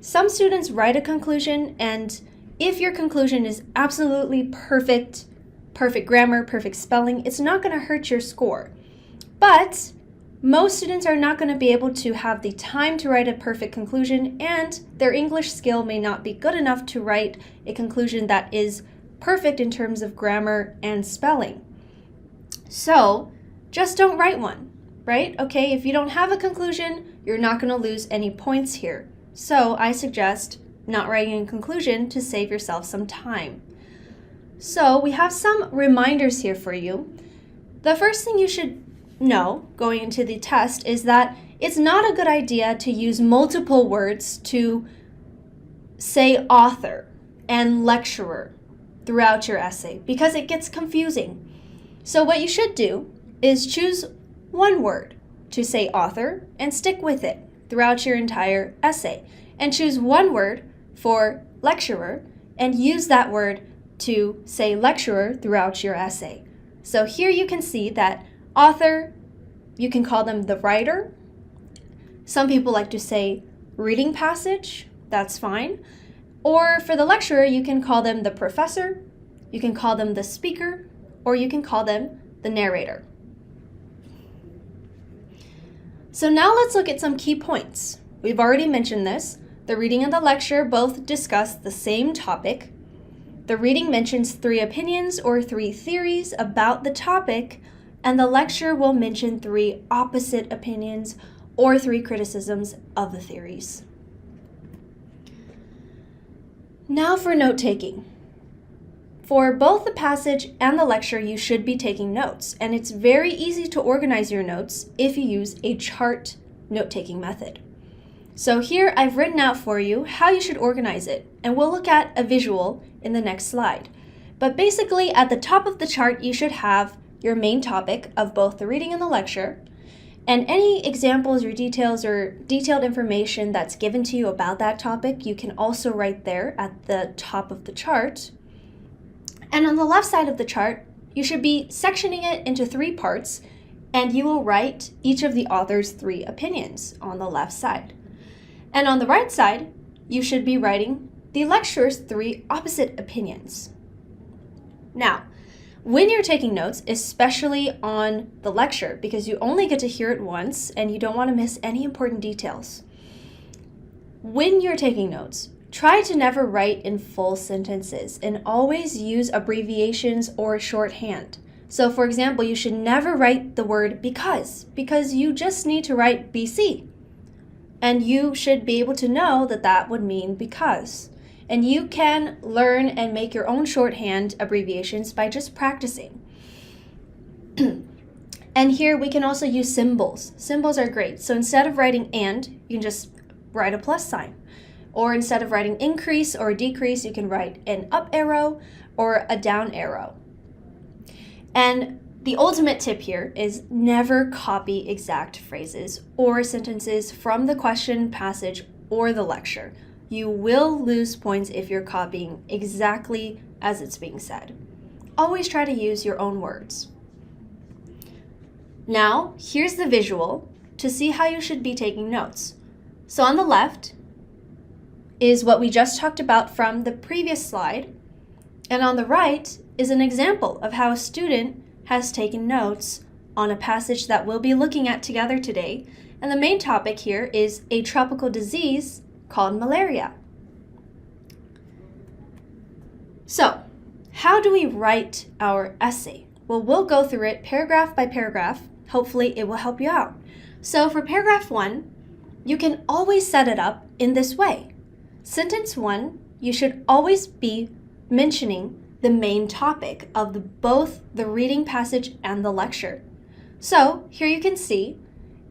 Some students write a conclusion, and if your conclusion is absolutely perfect grammar, perfect spelling, it's not going to hurt your score. But most students are not going to be able to have the time to write a perfect conclusion, and their English skill may not be good enough to write a conclusion that is perfect in terms of grammar and spelling. So just don't write one, right? Okay, if you don't have a conclusion, you're not going to lose any points here. So I suggest not writing a conclusion to save yourself some time. So we have some reminders here for you. The first thing you should know going into the test is that it's not a good idea to use multiple words to say author and lecturer throughout your essay because it gets confusing. So what you should do is choose one word to say author and stick with it throughout your entire essay, and choose one word for lecturer and use that word to say lecturer throughout your essay. So here you can see that author, you can call them the writer. Some people like to say reading passage, that's fine. Or for the lecturer, you can call them the professor, you can call them the speaker, or you can call them the narrator. So now let's look at some key points. We've already mentioned this. The reading and the lecture both discuss the same topic. The reading mentions 3 opinions or 3 theories about the topic, and the lecture will mention 3 opposite opinions or 3 criticisms of the theories. Now for note-taking. For both the passage and the lecture, you should be taking notes, and it's very easy to organize your notes if you use a chart note-taking method. So here I've written out for you how you should organize it, and we'll look at a visual in the next slide. But basically, at the top of the chart, you should have your main topic of both the reading and the lecture, and any examples or detailed information that's given to you about that topic, you can also write there at the top of the chart. And on the left side of the chart, you should be sectioning it into 3 parts, and you will write each of the author's 3 opinions on the left side. And on the right side, you should be writing the lecturer's 3 opposite opinions. Now, when you're taking notes, especially on the lecture, because you only get to hear it once and you don't want to miss any important details, when you're taking notes, try to never write in full sentences and always use abbreviations or shorthand. So for example, you should never write the word because you just need to write BC. And you should be able to know that that would mean because. And you can learn and make your own shorthand abbreviations by just practicing. And here we can also use symbols. Symbols are great. So instead of writing and, you can just write a plus sign. Or instead of writing increase or decrease, you can write an up arrow or a down arrow. And the ultimate tip here is never copy exact phrases or sentences from the question, passage, or the lecture. You will lose points if you're copying exactly as it's being said. Always try to use your own words. Now, here's the visual to see how you should be taking notes. So on the left is what we just talked about from the previous slide, and on the right is an example of how a student has taken notes on a passage that we'll be looking at together today, and the main topic here is a tropical disease called malaria. So, how do we write our essay? Well, we'll go through it paragraph by paragraph. Hopefully it will help you out. So for paragraph 1, you can always set it up in this way. Sentence 1, you should always be mentioning the main topic of both the reading passage and the lecture. So here you can see,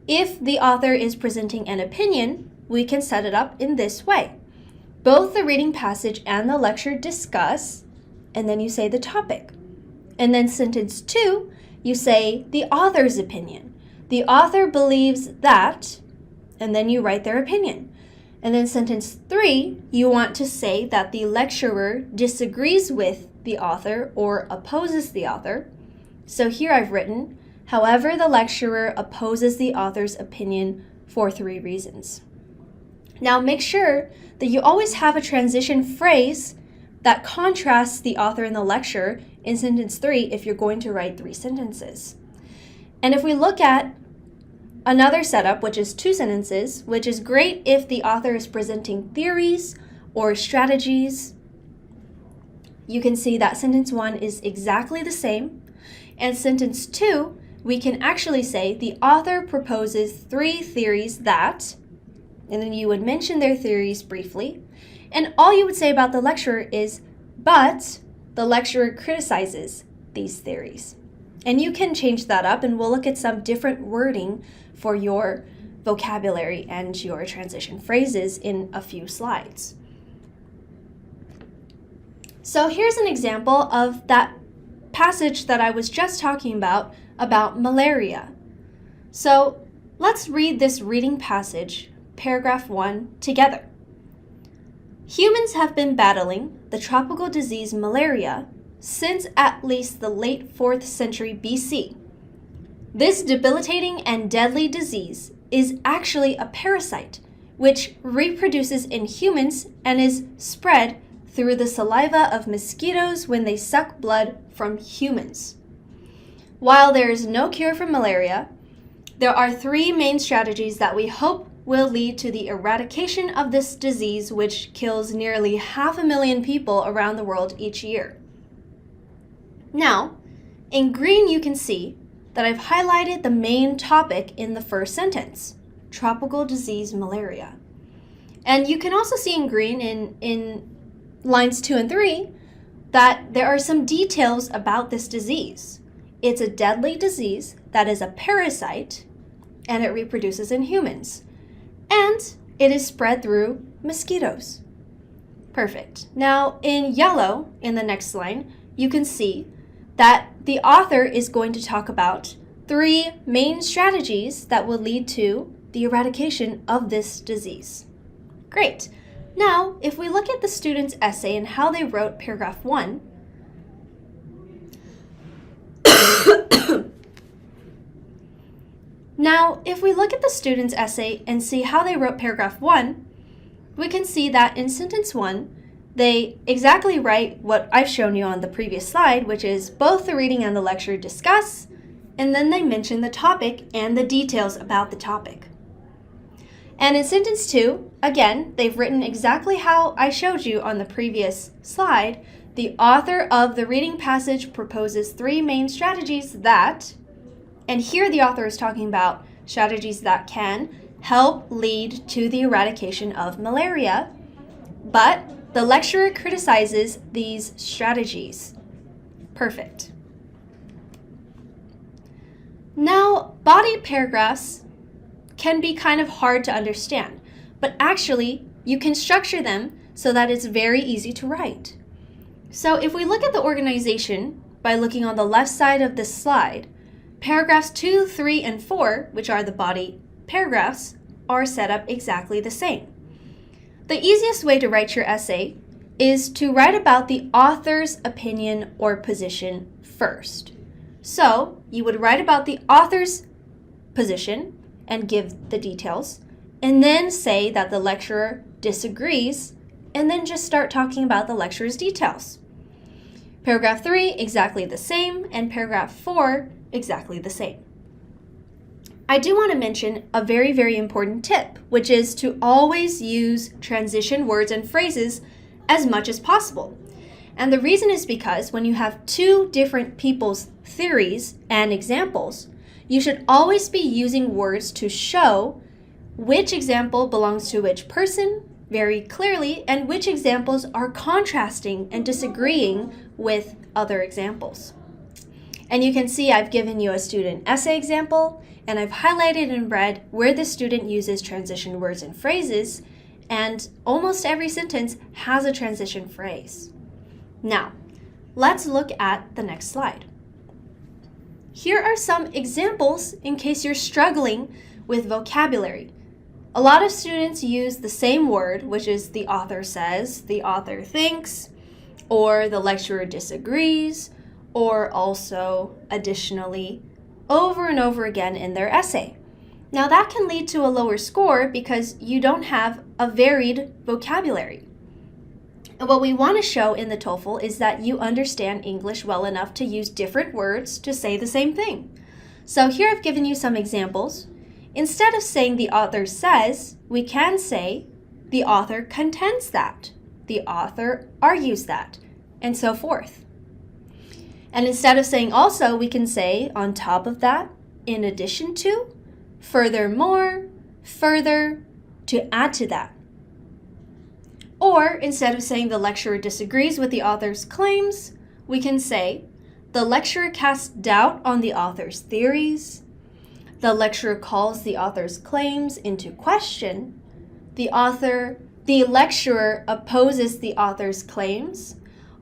if the author is presenting an opinion, we can set it up in this way. Both the reading passage and the lecture discuss, and then you say the topic. And then sentence 2, you say the author's opinion. The author believes that, and then you write their opinion. And then sentence 3, you want to say that the lecturer disagrees with the author or opposes the author. So here I've written, however, the lecturer opposes the author's opinion for 3 reasons. Now make sure that you always have a transition phrase that contrasts the author and the lecturer in sentence 3 if you're going to write 3 sentences. And if we look at another setup, which is 2 sentences, which is great if the author is presenting theories or strategies, you can see that sentence 1 is exactly the same. And sentence 2, we can actually say the author proposes 3 theories that, and then you would mention their theories briefly. And all you would say about the lecturer is, but the lecturer criticizes these theories. And you can change that up, and we'll look at some different wording for your vocabulary and your transition phrases in a few slides. So here's an example of that passage that I was just talking about malaria. So let's read this reading passage, paragraph 1, together. Humans have been battling the tropical disease malaria since at least the late 4th century BC. This debilitating and deadly disease is actually a parasite which reproduces in humans and is spread through the saliva of mosquitoes when they suck blood from humans. While there is no cure for malaria, there are 3 main strategies that we hope will lead to the eradication of this disease, which kills nearly 500,000 people around the world each year. Now, in green you can see that I've highlighted the main topic in the first sentence, tropical disease malaria. And you can also see in green in lines 2 and 3 that there are some details about this disease. It's a deadly disease that is a parasite, and it reproduces in humans. And it is spread through mosquitoes. Perfect. Now in yellow, in the next line, you can see that the author is going to talk about 3 main strategies that will lead to the eradication of this disease. Great. Now, if we look at the student's essay and how they wrote paragraph 1, see how they wrote paragraph 1, we can see that in sentence 1, they exactly write what I've shown you on the previous slide, which is both the reading and the lecture discuss, and then they mention the topic and the details about the topic. And in sentence 2, again, they've written exactly how I showed you on the previous slide. The author of the reading passage proposes 3 main strategies that, and here the author is talking about strategies that can help lead to the eradication of malaria, but the lecturer criticizes these strategies. Perfect. Now, body paragraphs can be kind of hard to understand, but actually you can structure them so that it's very easy to write. So if we look at the organization by looking on the left side of this slide, paragraphs 2, 3, and 4, which are the body paragraphs, are set up exactly the same. The easiest way to write your essay is to write about the author's opinion or position first. So you would write about the author's position and give the details, and then say that the lecturer disagrees, and then just start talking about the lecturer's details. Paragraph 3, exactly the same, and paragraph 4, exactly the same. I do want to mention a very, very important tip, which is to always use transition words and phrases as much as possible. And the reason is because when you have two different people's theories and examples, you should always be using words to show which example belongs to which person very clearly and which examples are contrasting and disagreeing with other examples. And you can see I've given you a student essay example, and I've highlighted in red where the student uses transition words and phrases, and almost every sentence has a transition phrase. Now, let's look at the next slide. Here are some examples in case you're struggling with vocabulary. A lot of students use the same word, which is the author says, the author thinks, or the lecturer disagrees, or also additionally over and over again in their essay. Now that can lead to a lower score because you don't have a varied vocabulary. And what we want to show in the TOEFL is that you understand English well enough to use different words to say the same thing. So here I've given you some examples. Instead of saying the author says, we can say the author contends that, the author argues that, and so forth. And instead of saying also, we can say on top of that, in addition to, furthermore, further, to add to that. Or instead of saying the lecturer disagrees with the author's claims, we can say the lecturer casts doubt on the author's theories, the lecturer calls the author's claims into question, the lecturer opposes the author's claims,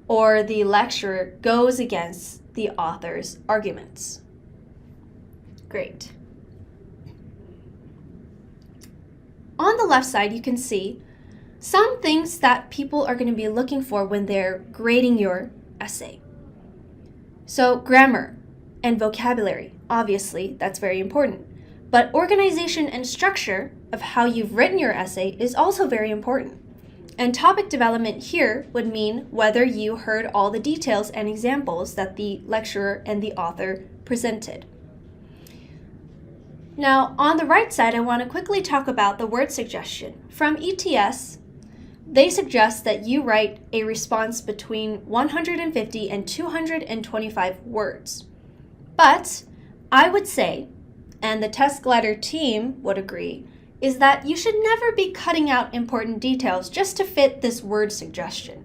or the lecturer goes against the author's arguments. Great. On the left side, you can see some things that people are going to be looking for when they're grading your essay. So grammar and vocabulary, obviously, that's very important. But organization and structure of how you've written your essay is also very important. And topic development here would mean whether you heard all the details and examples that the lecturer and the author presented. Now, on the right side, I want to quickly talk about the word suggestion. From ETS, they suggest that you write a response between 150 and 225 words. But I would say, and the Test Glider team would agree, is that you should never be cutting out important details just to fit this word suggestion.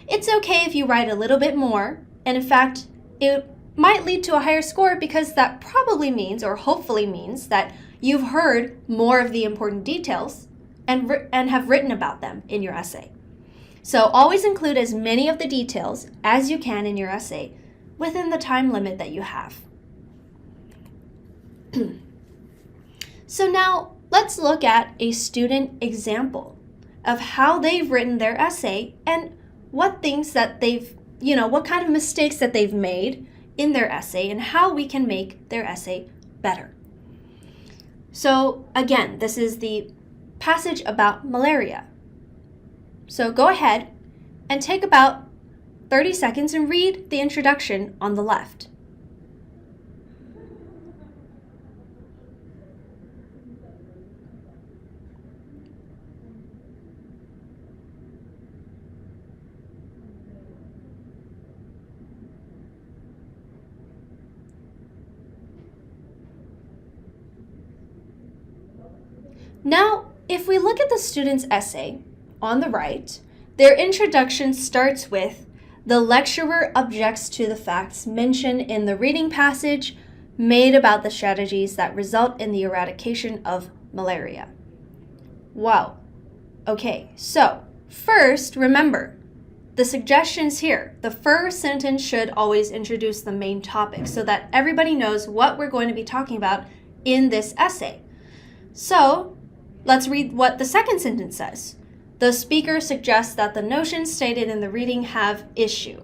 It's okay if you write a little bit more, and in fact, it might lead to a higher score because that probably means, or hopefully means, that you've heard more of the important details and have written about them in your essay. So always include as many of the details as you can in your essay within the time limit that you have. So now let's look at a student example of how they've written their essay and what things that they've, what kind of mistakes that they've made in their essay and how we can make their essay better. So again, this is the passage about malaria. So go ahead and take about 30 seconds and read the introduction on the left. Now, if we look at the student's essay on the right, their introduction starts with, the lecturer objects to the facts mentioned in the reading passage made about the strategies that result in the eradication of malaria. Wow. Okay, so first, remember, the suggestions here. The first sentence should always introduce the main topic so that everybody knows what we're going to be talking about in this essay. So let's read what the second sentence says. The speaker suggests that the notions stated in the reading have issue.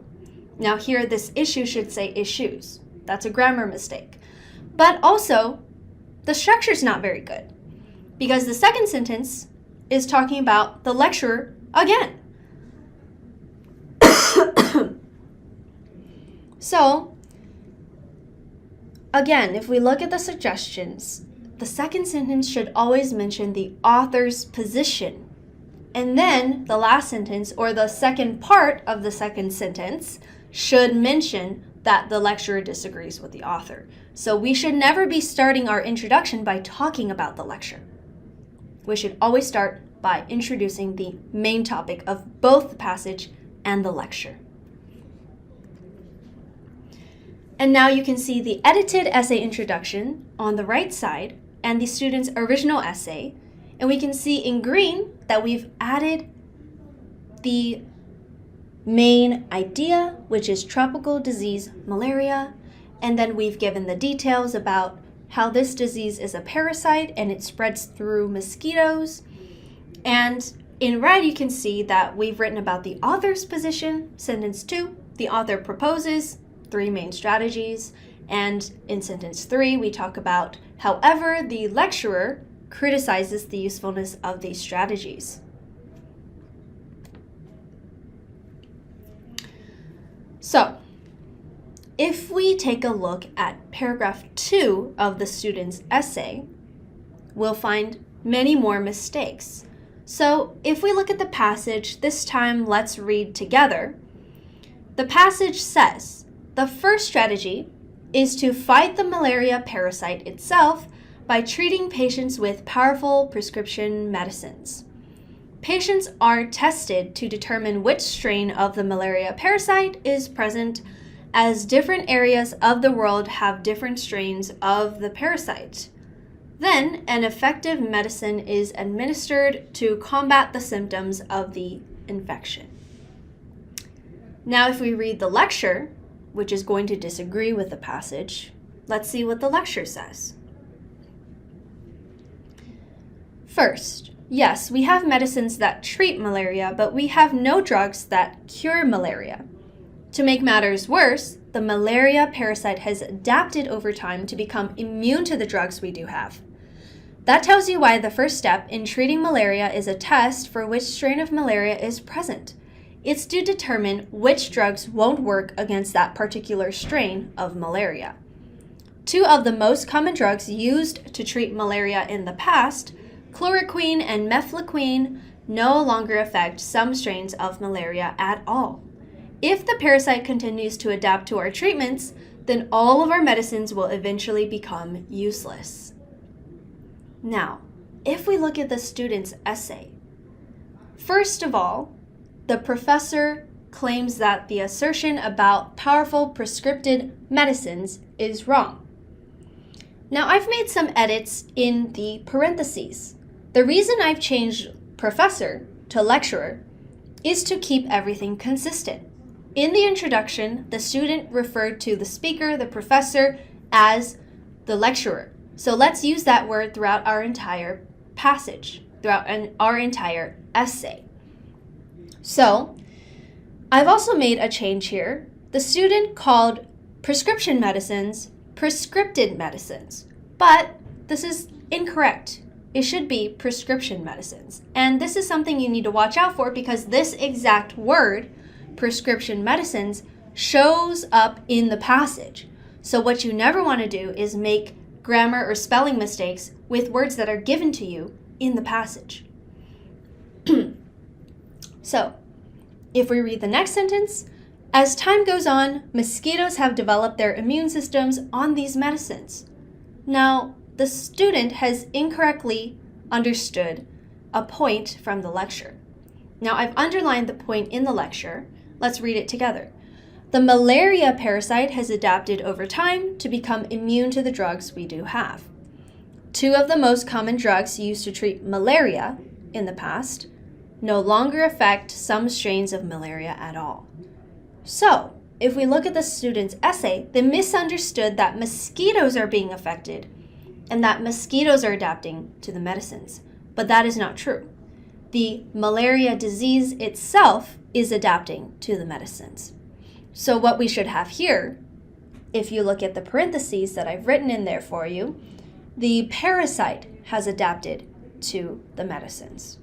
Now here, this issue should say issues. That's a grammar mistake. But also, the structure's not very good because the second sentence is talking about the lecturer again. So, again, if we look at the suggestions, the second sentence should always mention the author's position. And then the last sentence, or the second part of the second sentence, should mention that the lecturer disagrees with the author. So we should never be starting our introduction by talking about the lecture. We should always start by introducing the main topic of both the passage and the lecture. And now you can see the edited essay introduction on the right side and the student's original essay. And we can see in green that we've added the main idea, which is tropical disease malaria. And then we've given the details about how this disease is a parasite and it spreads through mosquitoes. And in red, you can see that we've written about the author's position, sentence 2. The author proposes 3 main strategies. And in sentence 3, we talk about, however, the lecturer criticizes the usefulness of these strategies. So, if we take a look at paragraph 2 of the student's essay, we'll find many more mistakes. So, if we look at the passage, this time let's read together. The passage says, the first strategy is to fight the malaria parasite itself by treating patients with powerful prescription medicines. Patients are tested to determine which strain of the malaria parasite is present, as different areas of the world have different strains of the parasite. Then, an effective medicine is administered to combat the symptoms of the infection. Now, if we read the lecture, which is going to disagree with the passage, let's see what the lecture says. First, yes, we have medicines that treat malaria, but we have no drugs that cure malaria. To make matters worse, the malaria parasite has adapted over time to become immune to the drugs we do have. That tells you why the first step in treating malaria is a test for which strain of malaria is present. It's to determine which drugs won't work against that particular strain of malaria. 2 of the most common drugs used to treat malaria in the past, chloroquine and mefloquine, no longer affect some strains of malaria at all. If the parasite continues to adapt to our treatments, then all of our medicines will eventually become useless. Now, if we look at the student's essay, first of all, the professor claims that the assertion about powerful prescriptive medicines is wrong. Now, I've made some edits in the parentheses. The reason I've changed professor to lecturer is to keep everything consistent. In the introduction, the student referred to the speaker, the professor, as the lecturer. So let's use that word throughout our entire passage, throughout our entire essay. So, I've also made a change here. The student called prescription medicines prescripted medicines, but this is incorrect. It should be prescription medicines. And this is something you need to watch out for because this exact word, prescription medicines, shows up in the passage. So what you never want to do is make grammar or spelling mistakes with words that are given to you in the passage. So, if we read the next sentence, as time goes on, mosquitoes have developed their immune systems on these medicines. Now, the student has incorrectly understood a point from the lecture. Now, I've underlined the point in the lecture. Let's read it together. The malaria parasite has adapted over time to become immune to the drugs we do have. 2 of the most common drugs used to treat malaria in the past, no longer affect some strains of malaria at all. So, if we look at the student's essay, they misunderstood that mosquitoes are being affected and that mosquitoes are adapting to the medicines. But that is not true. The malaria disease itself is adapting to the medicines. So what we should have here, if you look at the parentheses that I've written in there for you, the parasite has adapted to the medicines.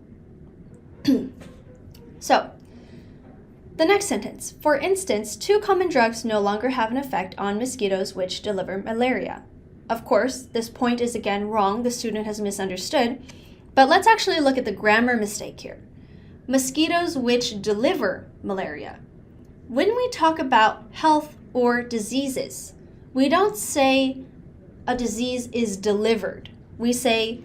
So, the next sentence. For instance, 2 common drugs no longer have an effect on mosquitoes which deliver malaria. Of course, this point is again wrong. The student has misunderstood. But let's actually look at the grammar mistake here. Mosquitoes which deliver malaria. When we talk about health or diseases, we don't say a disease is delivered. We say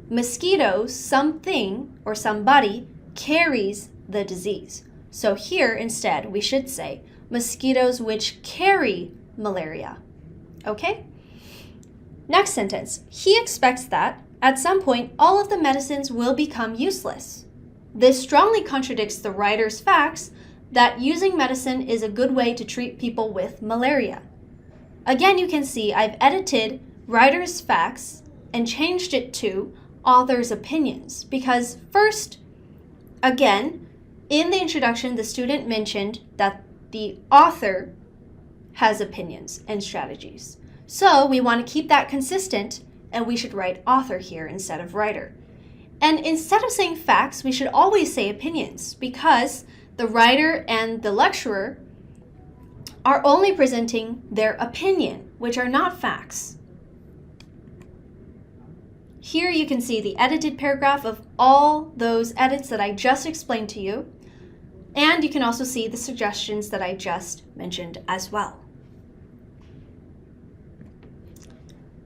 mosquitoes, something or somebody carries the disease. So here instead we should say mosquitoes which carry malaria. Okay? Next sentence. He expects that at some point all of the medicines will become useless. This strongly contradicts the writer's facts that using medicine is a good way to treat people with malaria. Again, you can see I've edited writer's facts and changed it to author's opinions because first, again, in the introduction, the student mentioned that the author has opinions and strategies. So we want to keep that consistent and we should write author here instead of writer. And instead of saying facts, we should always say opinions because the writer and the lecturer are only presenting their opinion, which are not facts. Here you can see the edited paragraph of all those edits that I just explained to you. And you can also see the suggestions that I just mentioned as well.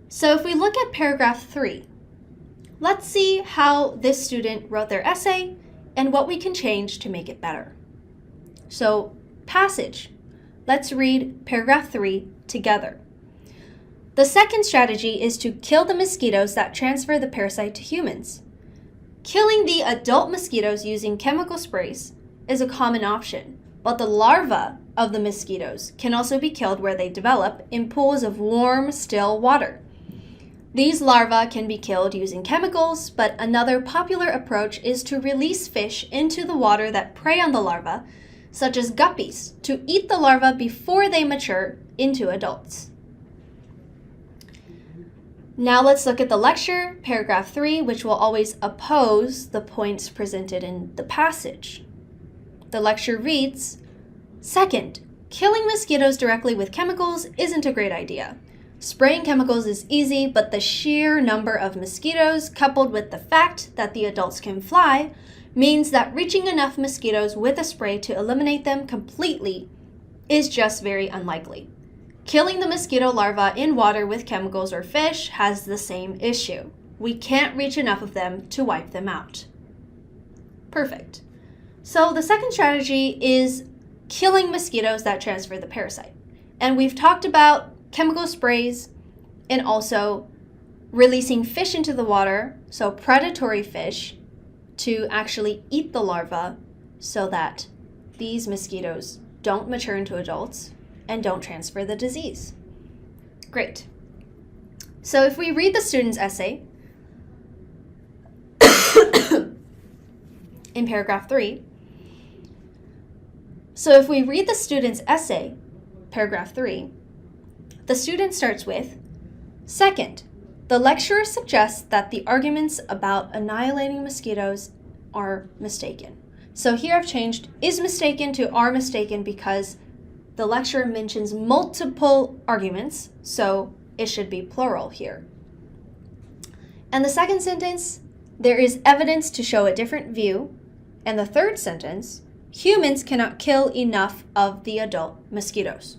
So if we look at paragraph 3, let's see how this student wrote their essay and what we can change to make it better. So, passage. Let's read paragraph 3 together. The second strategy is to kill the mosquitoes that transfer the parasite to humans. Killing the adult mosquitoes using chemical sprays is a common option, but the larvae of the mosquitoes can also be killed where they develop in pools of warm, still water. These larvae can be killed using chemicals, but another popular approach is to release fish into the water that prey on the larvae, such as guppies, to eat the larvae before they mature into adults. Now let's look at the lecture, paragraph 3, which will always oppose the points presented in the passage. The lecture reads, second, killing mosquitoes directly with chemicals isn't a great idea. Spraying chemicals is easy, but the sheer number of mosquitoes, coupled with the fact that the adults can fly, means that reaching enough mosquitoes with a spray to eliminate them completely is just very unlikely. Killing the mosquito larvae in water with chemicals or fish has the same issue. We can't reach enough of them to wipe them out. Perfect. So the second strategy is killing mosquitoes that transfer the parasite. And we've talked about chemical sprays and also releasing fish into the water, so predatory fish, to actually eat the larva so that these mosquitoes don't mature into adults and don't transfer the disease. Great. So if we read the student's essay in paragraph 3, paragraph 3, the student starts with, second, the lecturer suggests that the arguments about annihilating mosquitoes are mistaken. So here I've changed is mistaken to are mistaken because the lecturer mentions multiple arguments, so it should be plural here. And the second sentence, there is evidence to show a different view. And the third sentence, humans cannot kill enough of the adult mosquitoes.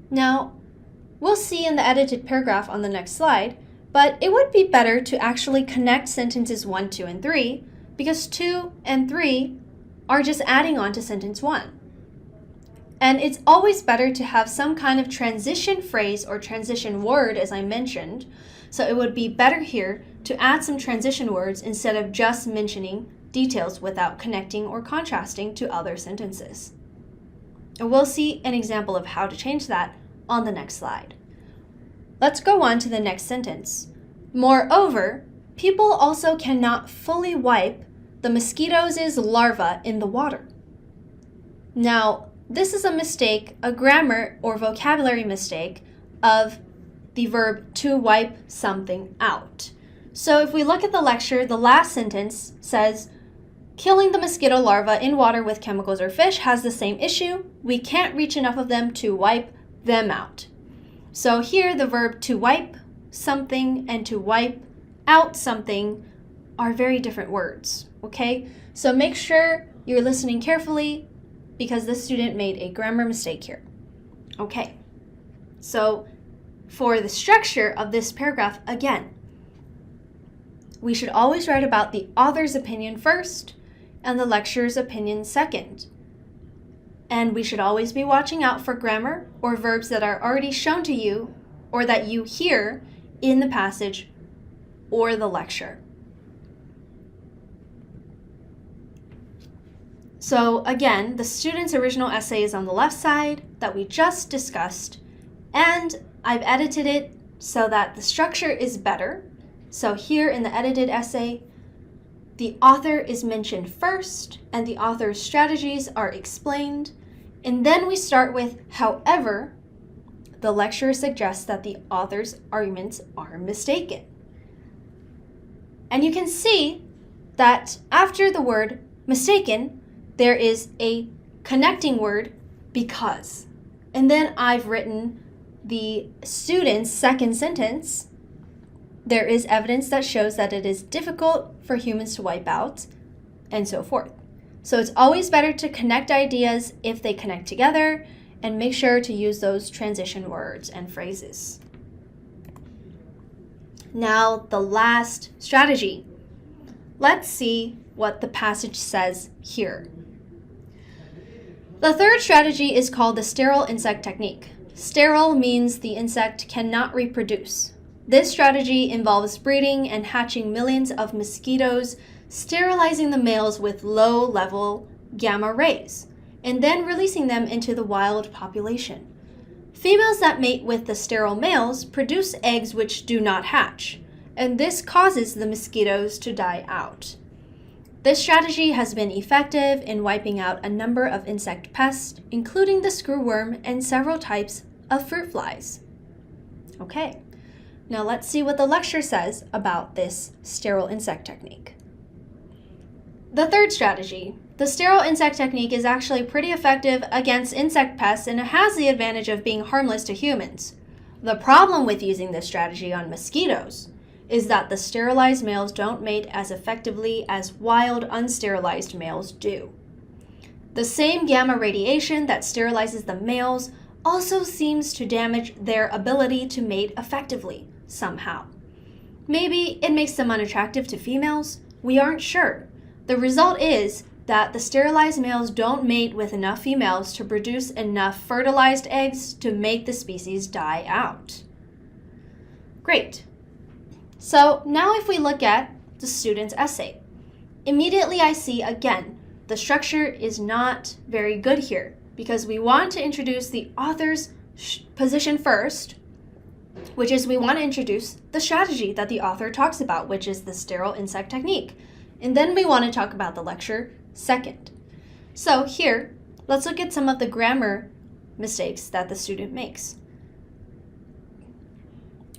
Now, we'll see in the edited paragraph on the next slide, but it would be better to actually connect sentences 1, 2, and 3 because 2 and 3 are just adding on to sentence 1. And it's always better to have some kind of transition phrase or transition word, as I mentioned. So it would be better here to add some transition words instead of just mentioning details without connecting or contrasting to other sentences. And we'll see an example of how to change that on the next slide. Let's go on to the next sentence. Moreover, people also cannot fully wipe the mosquitoes' larvae in the water. Now, this is a mistake, a grammar or vocabulary mistake of the verb to wipe something out. So if we look at the lecture, the last sentence says, killing the mosquito larvae in water with chemicals or fish has the same issue. We can't reach enough of them to wipe them out. So here the verb to wipe something and to wipe out something are very different words, okay? So make sure you're listening carefully because this student made a grammar mistake here. Okay, so for the structure of this paragraph, again, we should always write about the author's opinion first and the lecturer's opinion second. And we should always be watching out for grammar or verbs that are already shown to you or that you hear in the passage or the lecture. So again, the student's original essay is on the left side that we just discussed, and I've edited it so that the structure is better. So here in the edited essay, the author is mentioned first and the author's strategies are explained. And then we start with, however, the lecturer suggests that the author's arguments are mistaken. And you can see that after the word mistaken, there is a connecting word, because. And then I've written the student's second sentence. There is evidence that shows that it is difficult for humans to wipe out, and so forth. So it's always better to connect ideas if they connect together, and make sure to use those transition words and phrases. Now, the last strategy. Let's see what the passage says here. The third strategy is called the sterile insect technique. Sterile means the insect cannot reproduce. This strategy involves breeding and hatching millions of mosquitoes, sterilizing the males with low-level gamma rays, and then releasing them into the wild population. Females that mate with the sterile males produce eggs which do not hatch, and this causes the mosquitoes to die out. This strategy has been effective in wiping out a number of insect pests, including the screwworm and several types of fruit flies. Okay, now let's see what the lecture says about this sterile insect technique. The third strategy. The sterile insect technique is actually pretty effective against insect pests, and it has the advantage of being harmless to humans. The problem with using this strategy on mosquitoes is that the sterilized males don't mate as effectively as wild unsterilized males do. The same gamma radiation that sterilizes the males also seems to damage their ability to mate effectively somehow. Maybe it makes them unattractive to females. We aren't sure. The result is that the sterilized males don't mate with enough females to produce enough fertilized eggs to make the species die out. Great. So now if we look at the student's essay, immediately I see again, the structure is not very good here because we want to introduce the author's position first, which is we want to introduce the strategy that the author talks about, which is the sterile insect technique. And then we want to talk about the lecture second. So here, let's look at some of the grammar mistakes that the student makes.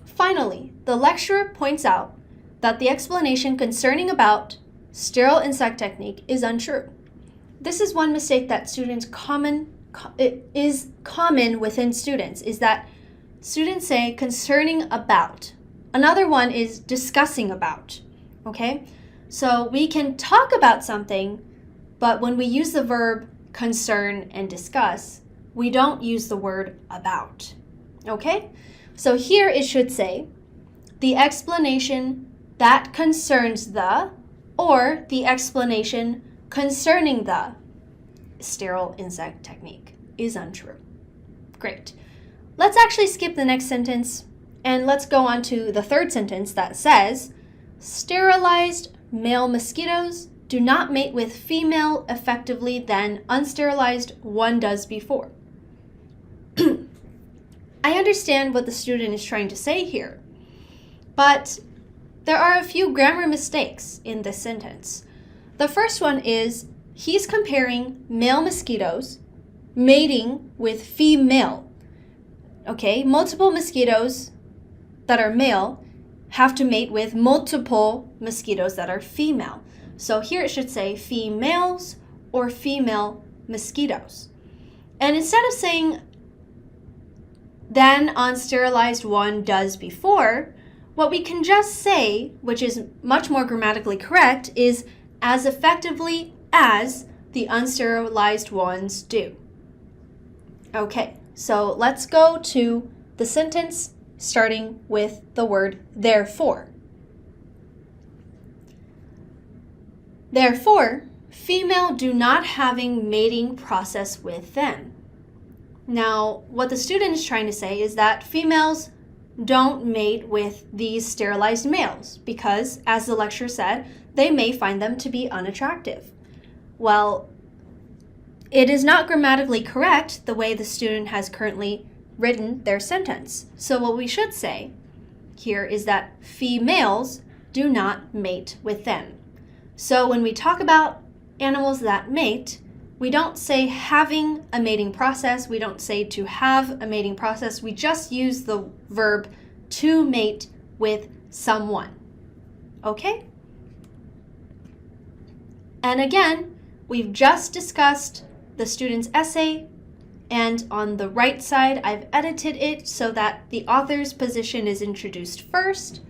Finally, the lecturer points out that the explanation concerning about sterile insect technique is untrue. This is one mistake that is common within students, is that students say concerning about. Another one is discussing about, okay? So we can talk about something, but when we use the verb concern and discuss, we don't use the word about, okay? So here it should say, the explanation that concerns the, or the explanation concerning the sterile insect technique is untrue. Great. Let's actually skip the next sentence and let's go on to the third sentence that says, sterilized male mosquitoes do not mate with female effectively than unsterilized one does before. I understand what the student is trying to say here, but there are a few grammar mistakes in this sentence. The first one is he's comparing male mosquitoes mating with female. Okay, multiple mosquitoes that are male have to mate with multiple mosquitoes that are female. So here it should say females or female mosquitoes. And instead of saying than unsterilized one does before, what we can just say, which is much more grammatically correct, is as effectively as the unsterilized ones do. Okay, so let's go to the sentence starting with the word therefore. Therefore, female do not having mating process with them. Now, what the student is trying to say is that females don't mate with these sterilized males because, as the lecturer said, they may find them to be unattractive. Well, it is not grammatically correct the way the student has currently written their sentence. So what we should say here is that females do not mate with them. So when we talk about animals that mate, we don't say having a mating process, we don't say to have a mating process, we just use the verb to mate with someone. Okay? And again, we've just discussed the student's essay, and on the right side, I've edited it so that the author's position is introduced first,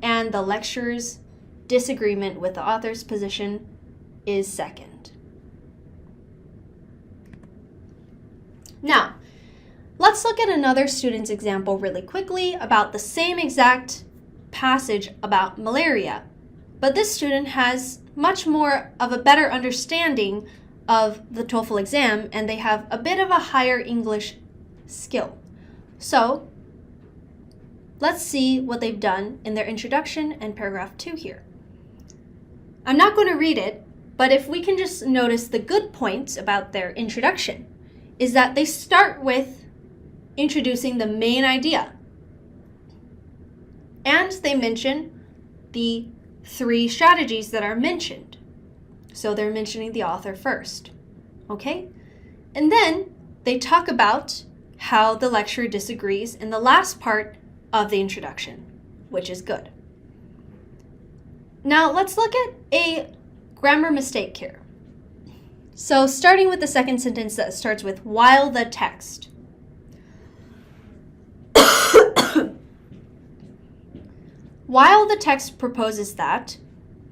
and the lecturer's disagreement with the author's position is second. Now, let's look at another student's example really quickly about the same exact passage about malaria. But this student has much more of a better understanding of the TOEFL exam, and they have a bit of a higher English skill. So, let's see what they've done in their introduction and paragraph 2 here. I'm not going to read it, but if we can just notice the good points about their introduction, is that they start with introducing the main idea. And they mention the 3 strategies that are mentioned. So they're mentioning the author first. Okay? And then they talk about how the lecturer disagrees in the last part of the introduction, which is good. Now let's look at a grammar mistake here. So starting with the second sentence that starts with while the text. While the text proposes that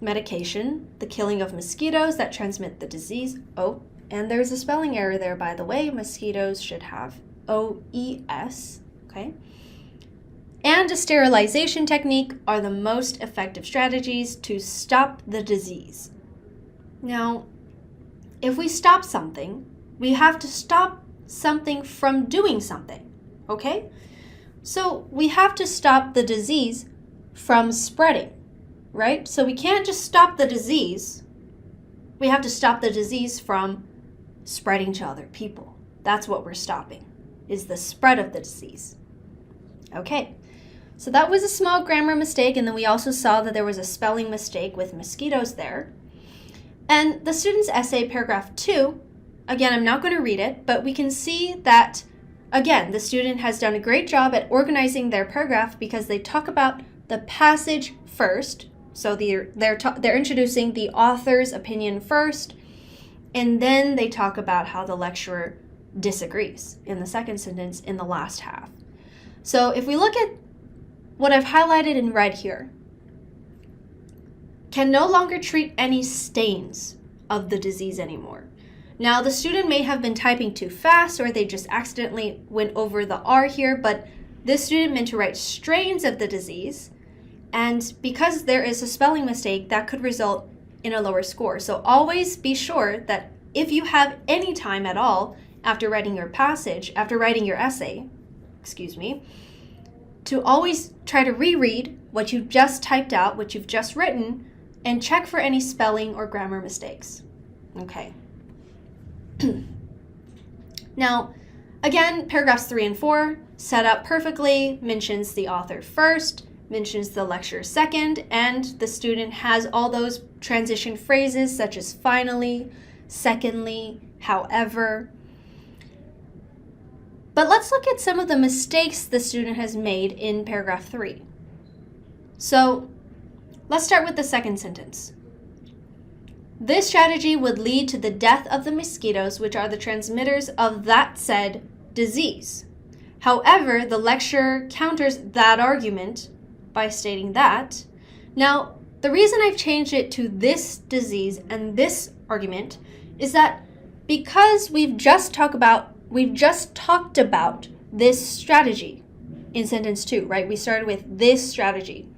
medication, the killing of mosquitoes that transmit the disease. Oh, and there's a spelling error there, by the way. Mosquitoes should have O-E-S, okay? And a sterilization technique are the most effective strategies to stop the disease. Now, if we stop something, we have to stop something from doing something, okay? So we have to stop the disease from spreading, right? So we can't just stop the disease. We have to stop the disease from spreading to other people. That's what we're stopping, is the spread of the disease. Okay, so that was a small grammar mistake, and then we also saw that there was a spelling mistake with mosquitoes there. And the student's essay, paragraph 2, again, I'm not going to read it, but we can see that, again, the student has done a great job at organizing their paragraph because they talk about the passage first. So they're introducing the author's opinion first, and then they talk about how the lecturer disagrees in the second sentence in the last half. So if we look at what I've highlighted in red here, can no longer treat any stains of the disease anymore. Now, the student may have been typing too fast, or they just accidentally went over the R here, but this student meant to write strains of the disease, and because there is a spelling mistake, that could result in a lower score. So always be sure that if you have any time at all after writing your passage, after writing your essay, to always try to reread what you've just typed out, what you've just written, and check for any spelling or grammar mistakes. Okay. Now, again, paragraphs 3 and 4 set up perfectly, mentions the author first, mentions the lecturer second, and the student has all those transition phrases such as finally, secondly, however. But let's look at some of the mistakes the student has made in paragraph 3. So let's start with the second sentence. This strategy would lead to the death of the mosquitoes, which are the transmitters of that said disease. However, the lecturer counters that argument by stating that. Now, the reason I've changed it to this disease and this argument is that because we've just talked about this strategy in sentence 2, right? We started with this strategy.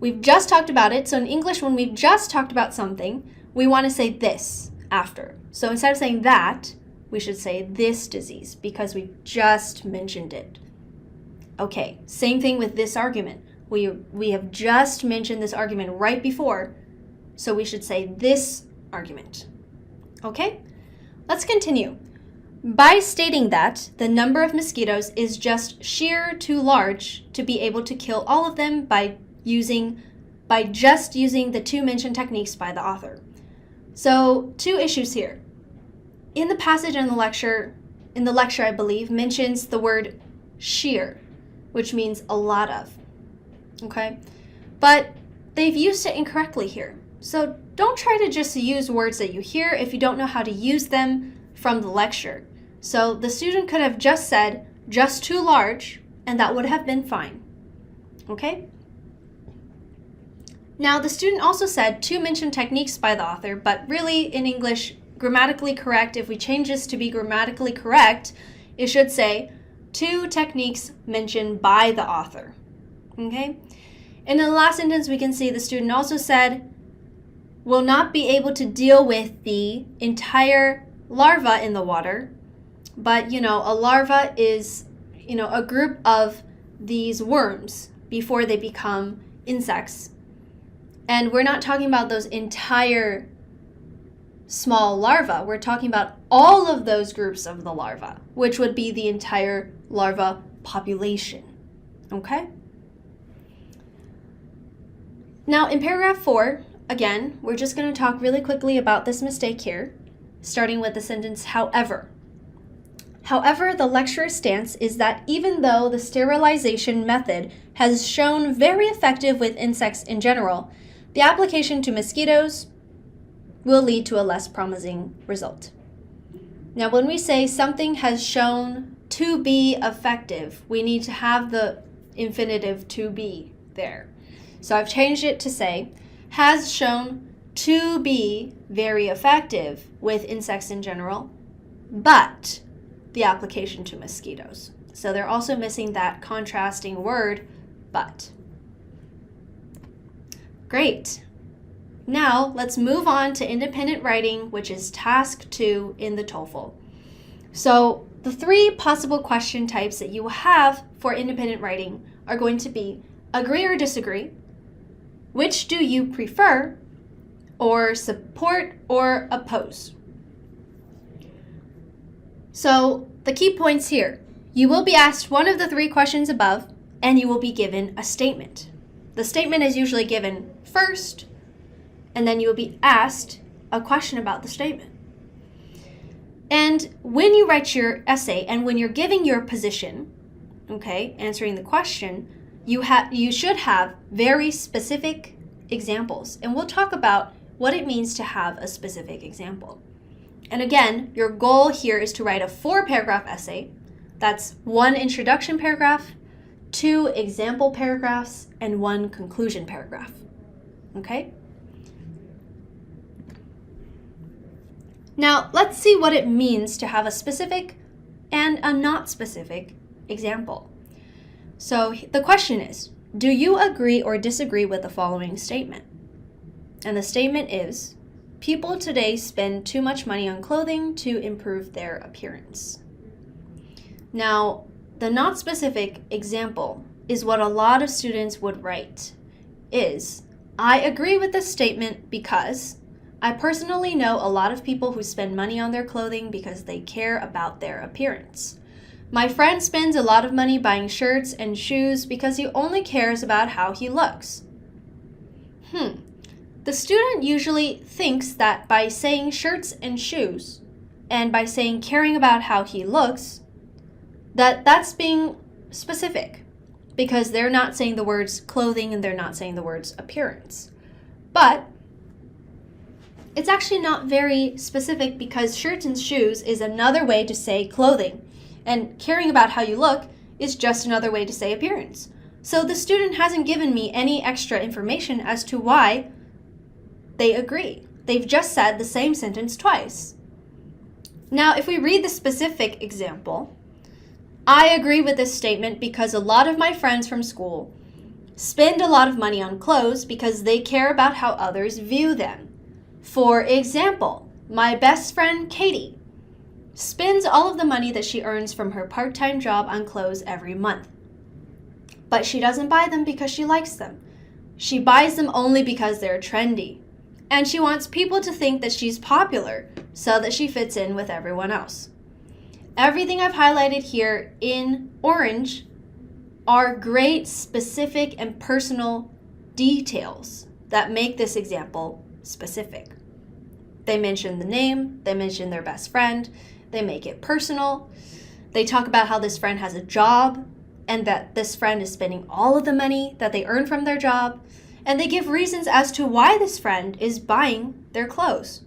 We've just talked about it. So in English, when we've just talked about something, we want to say this after. So instead of saying that, we should say this disease because we've just mentioned it. Okay, same thing with this argument. We have just mentioned this argument right before, so we should say this argument. Okay, let's continue. By stating that the number of mosquitoes is just sheer too large to be able to kill all of them by just using the two mentioned techniques by the author. So, two issues here. In the passage in the lecture, I believe, mentions the word sheer, which means a lot of. Okay? But they've used it incorrectly here. So don't try to just use words that you hear if you don't know how to use them from the lecture. So the student could have just said, just too large, and that would have been fine. Okay? Now, the student also said two mentioned techniques by the author, but really in English, grammatically correct, if we change this to be grammatically correct, it should say two techniques mentioned by the author. Okay? And in the last sentence, we can see the student also said, will not be able to deal with the entire larva in the water. But, a larva is, a group of these worms before they become insects. And we're not talking about those entire small larvae. We're talking about all of those groups of the larva, which would be the entire larva population. Okay? Now, in paragraph 4, again, we're just going to talk really quickly about this mistake here, starting with the sentence, however. However, the lecturer's stance is that even though the sterilization method has shown very effective with insects in general, the application to mosquitoes will lead to a less promising result. Now, when we say something has shown to be effective, we need to have the infinitive to be there. So I've changed it to say, has shown to be very effective with insects in general, but the application to mosquitoes. So they're also missing that contrasting word, but. Great. Now let's move on to independent writing, which is task 2 in the TOEFL. So the 3 possible question types that you will have for independent writing are going to be agree or disagree, which do you prefer, or support or oppose. So the key points here, you will be asked one of the 3 questions above, and you will be given a statement. The statement is usually given first, and then you will be asked a question about the statement. And when you write your essay and when you're giving your position, okay, answering the question, you should have very specific examples. And we'll talk about what it means to have a specific example. And again, your goal here is to write a 4-paragraph essay. That's 1 introduction paragraph, 2 example paragraphs, and 1 conclusion paragraph. Okay? Now, let's see what it means to have a specific and a not specific example. So the question is, do you agree or disagree with the following statement? And the statement is, people today spend too much money on clothing to improve their appearance. Now, the not specific example is what a lot of students would write, is, I agree with this statement because I personally know a lot of people who spend money on their clothing because they care about their appearance. My friend spends a lot of money buying shirts and shoes because he only cares about how he looks. The student usually thinks that by saying shirts and shoes and by saying caring about how he looks, that's being specific because they're not saying the words clothing and they're not saying the words appearance. But it's actually not very specific because shirts and shoes is another way to say clothing, and caring about how you look is just another way to say appearance. So the student hasn't given me any extra information as to why they agree. They've just said the same sentence twice. Now, if we read the specific example, I agree with this statement because a lot of my friends from school spend a lot of money on clothes because they care about how others view them. For example, my best friend Katie spends all of the money that she earns from her part-time job on clothes every month. But she doesn't buy them because she likes them. She buys them only because they're trendy. And she wants people to think that she's popular so that she fits in with everyone else. Everything I've highlighted here in orange are great, specific, and personal details that make this example specific. They mention the name, they mention their best friend, they make it personal. They talk about how this friend has a job and that this friend is spending all of the money that they earn from their job. And they give reasons as to why this friend is buying their clothes,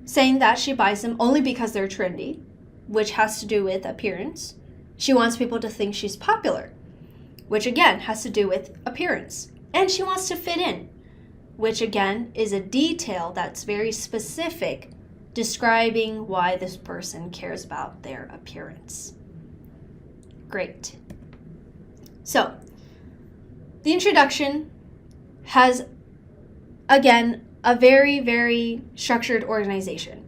saying that she buys them only because they're trendy, which has to do with appearance. She wants people to think she's popular, which again has to do with appearance. And she wants to fit in, which again is a detail that's very specific, describing why this person cares about their appearance. Great. So, the introduction has, again, a very, very structured organization.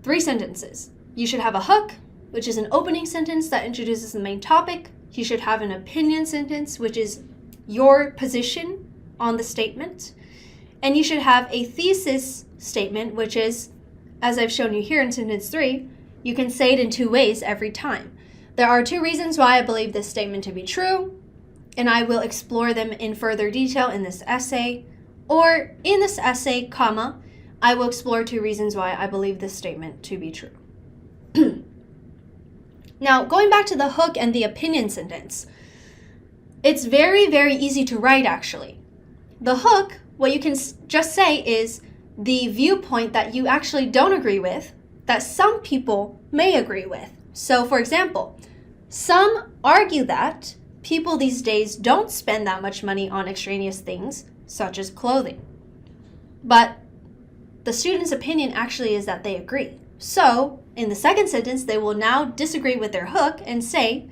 3 sentences. You should have a hook, which is an opening sentence that introduces the main topic. You should have an opinion sentence, which is your position on the statement. And you should have a thesis statement, which is, as I've shown you here in sentence 3, you can say it in 2 ways every time. There are 2 reasons why I believe this statement to be true, and I will explore them in further detail in this essay. Or in this essay, comma, I will explore 2 reasons why I believe this statement to be true. Now, going back to the hook and the opinion sentence, it's very, very easy to write actually. The hook, what you can just say is the viewpoint that you actually don't agree with, that some people may agree with. So for example, some argue that people these days don't spend that much money on extraneous things, such as clothing. But the student's opinion actually is that they agree. So, in the second sentence, they will now disagree with their hook and say,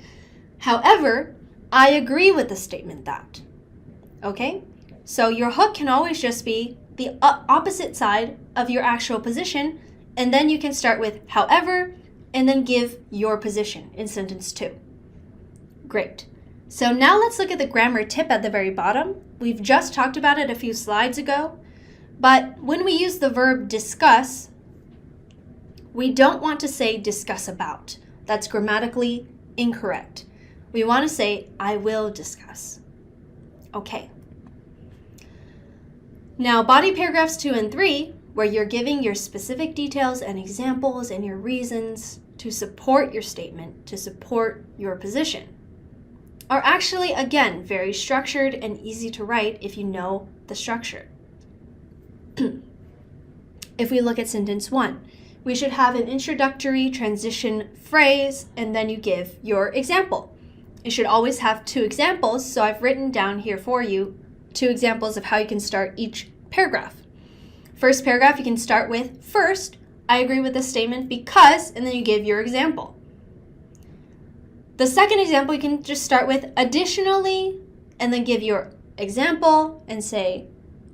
however, I agree with the statement that. Okay? So your hook can always just be the opposite side of your actual position, and then you can start with however, and then give your position in sentence 2. Great. So now let's look at the grammar tip at the very bottom. We've just talked about it a few slides ago, but when we use the verb discuss, we don't want to say discuss about. That's grammatically incorrect. We want to say I will discuss. Okay. Now body paragraphs 2 and 3, where you're giving your specific details and examples and your reasons to support your statement, to support your position, are actually, again, very structured and easy to write if you know the structure. If we look at sentence 1, we should have an introductory transition phrase, and then you give your example. You should always have 2 examples, so I've written down here for you 2 examples of how you can start each paragraph. First paragraph, you can start with, first, I agree with this statement because, and then you give your example. The second example, you can just start with additionally, and then give your example and say,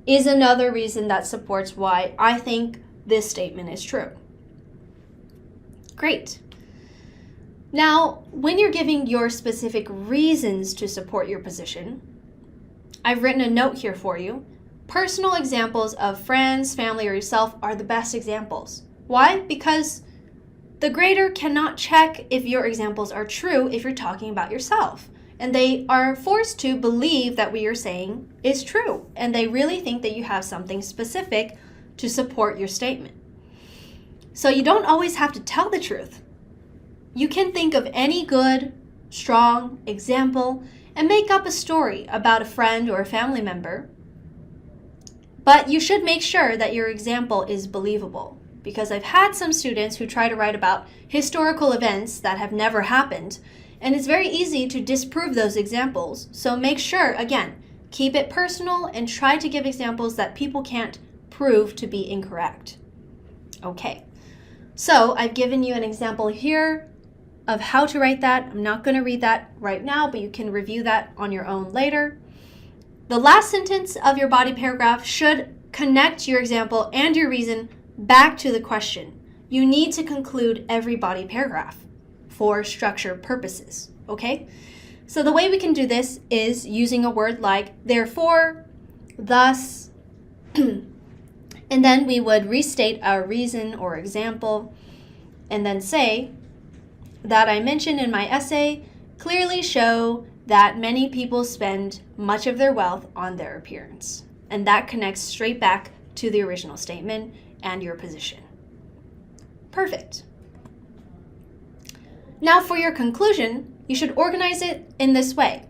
is another reason that supports why I think this statement is true. Great. Now, when you're giving your specific reasons to support your position, I've written a note here for you. Personal examples of friends, family, or yourself are the best examples. Why? Because the grader cannot check if your examples are true if you're talking about yourself. And they are forced to believe that what you're saying is true. And they really think that you have something specific to support your statement. So you don't always have to tell the truth. You can think of any good, strong example and make up a story about a friend or a family member. But you should make sure that your example is believable, because I've had some students who try to write about historical events that have never happened, and it's very easy to disprove those examples. So make sure, again, keep it personal and try to give examples that people can't prove to be incorrect. Okay, so I've given you an example here of how to write that. I'm not going to read that right now, but you can review that on your own later. The last sentence of your body paragraph should connect your example and your reason back to the question. You need to conclude every body paragraph for structure purposes, okay? So the way we can do this is using a word like therefore, thus, and then we would restate our reason or example, and then say that I mentioned in my essay clearly show that many people spend much of their wealth on their appearance. And that connects straight back to the original statement and your position. Perfect. Now for your conclusion, you should organize it in this way.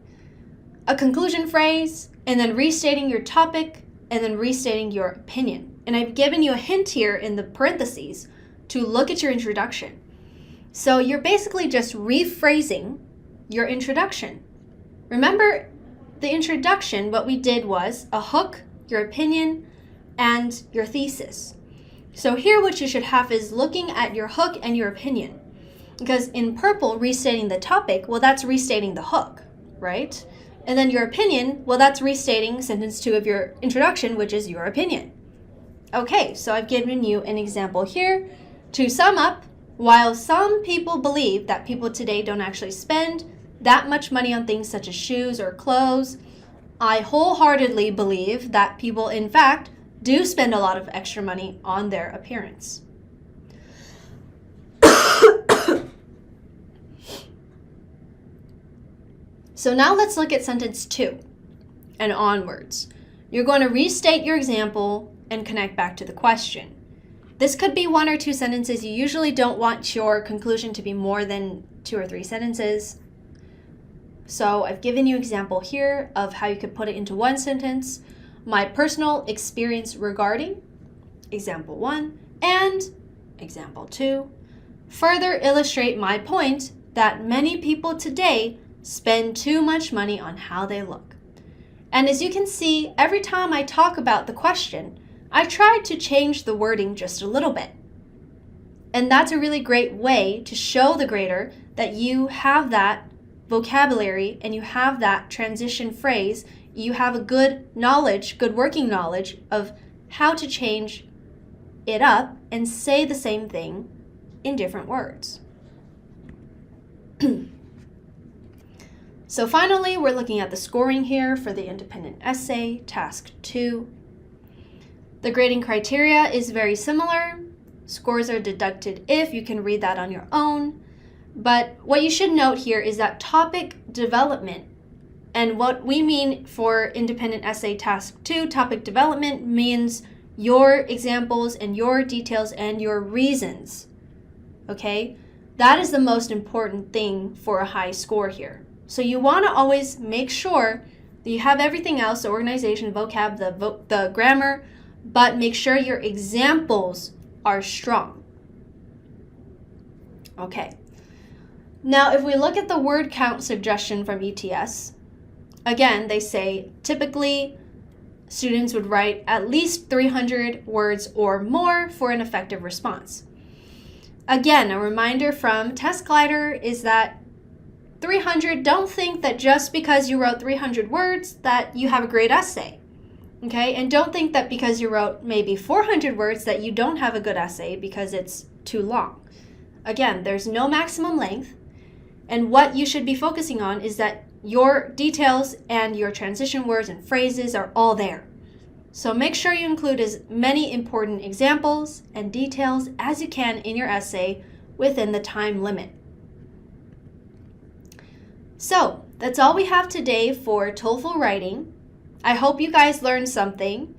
A conclusion phrase, and then restating your topic, and then restating your opinion. And I've given you a hint here in the parentheses to look at your introduction. So you're basically just rephrasing your introduction. Remember the introduction, what we did was a hook, your opinion, and your thesis. So here what you should have is looking at your hook and your opinion. Because in purple, restating the topic, well, that's restating the hook, right? And then your opinion, well, that's restating sentence 2 of your introduction, which is your opinion. Okay, so I've given you an example here. To sum up, while some people believe that people today don't actually spend that much money on things such as shoes or clothes, I wholeheartedly believe that people, in fact, do spend a lot of extra money on their appearance. So now let's look at sentence 2 and onwards. You're going to restate your example and connect back to the question. This could be 1 or 2 sentences. You usually don't want your conclusion to be more than 2 or 3 sentences. So I've given you an example here of how you could put it into 1 sentence. My personal experience regarding, example 1, and example 2, further illustrate my point that many people today spend too much money on how they look. And as you can see, every time I talk about the question, I tried to change the wording just a little bit. And that's a really great way to show the grader that you have that vocabulary and you have that transition phrase. You have a good knowledge, good working knowledge of how to change it up and say the same thing in different words. So finally, we're looking at the scoring here for the independent essay, task 2. The grading criteria is very similar. Scores are deducted if you can read that on your own. But what you should note here is that topic development, and what we mean for independent essay task 2, topic development means your examples and your details and your reasons. Okay? That is the most important thing for a high score here. So you want to always make sure that you have everything else, the organization, vocab, the grammar, but make sure your examples are strong. Okay. Now, if we look at the word count suggestion from ETS, again, they say typically students would write at least 300 words or more for an effective response. Again, a reminder from Test Glider is that 300, don't think that just because you wrote 300 words that you have a great essay. Okay, and don't think that because you wrote maybe 400 words that you don't have a good essay because it's too long. Again, there's no maximum length, and what you should be focusing on is that your details and your transition words and phrases are all there. So make sure you include as many important examples and details as you can in your essay within the time limit. So that's all we have today for TOEFL writing. I hope you guys learned something,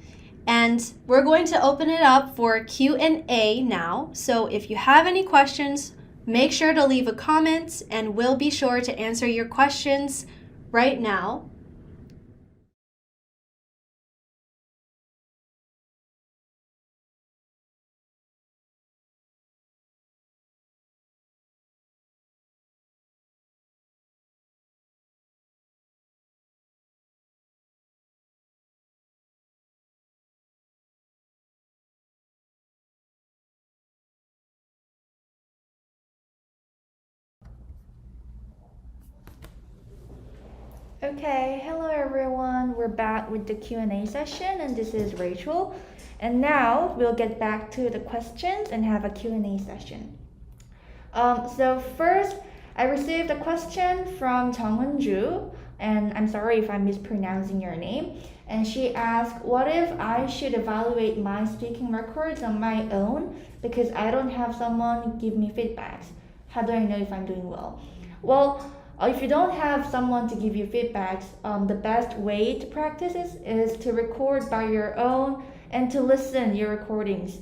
and we're going to open it up for Q&A now. So if you have any questions, make sure to leave a comment and we'll be sure to answer your questions right now. Okay, hello everyone. We're back with the Q&A session, and this is Rachel. And now we'll get back to the questions and have a Q&A session. So first, I received a question from Jung Ju, and I'm sorry if I'm mispronouncing your name. And she asked, what if I should evaluate my speaking records on my own because I don't have someone give me feedbacks? How do I know if I'm doing well? Well, if you don't have someone to give you feedbacks, the best way to practice is to record by your own and to listen your recordings.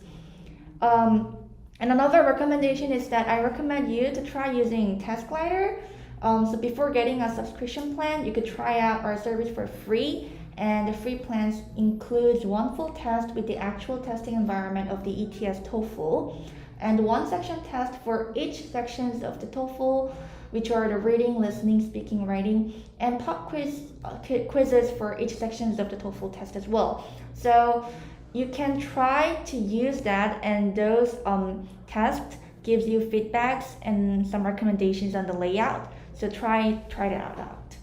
And another recommendation is that I recommend you to try using TestGlider. So before getting a subscription plan, you could try out our service for free. And the free plans includes one full test with the actual testing environment of the ETS TOEFL, and one section test for each sections of the TOEFL, which are the reading, listening, speaking, writing, and pop quizzes for each sections of the TOEFL test as well. So you can try to use that, and those tests gives you feedbacks and some recommendations on the layout. So try that out.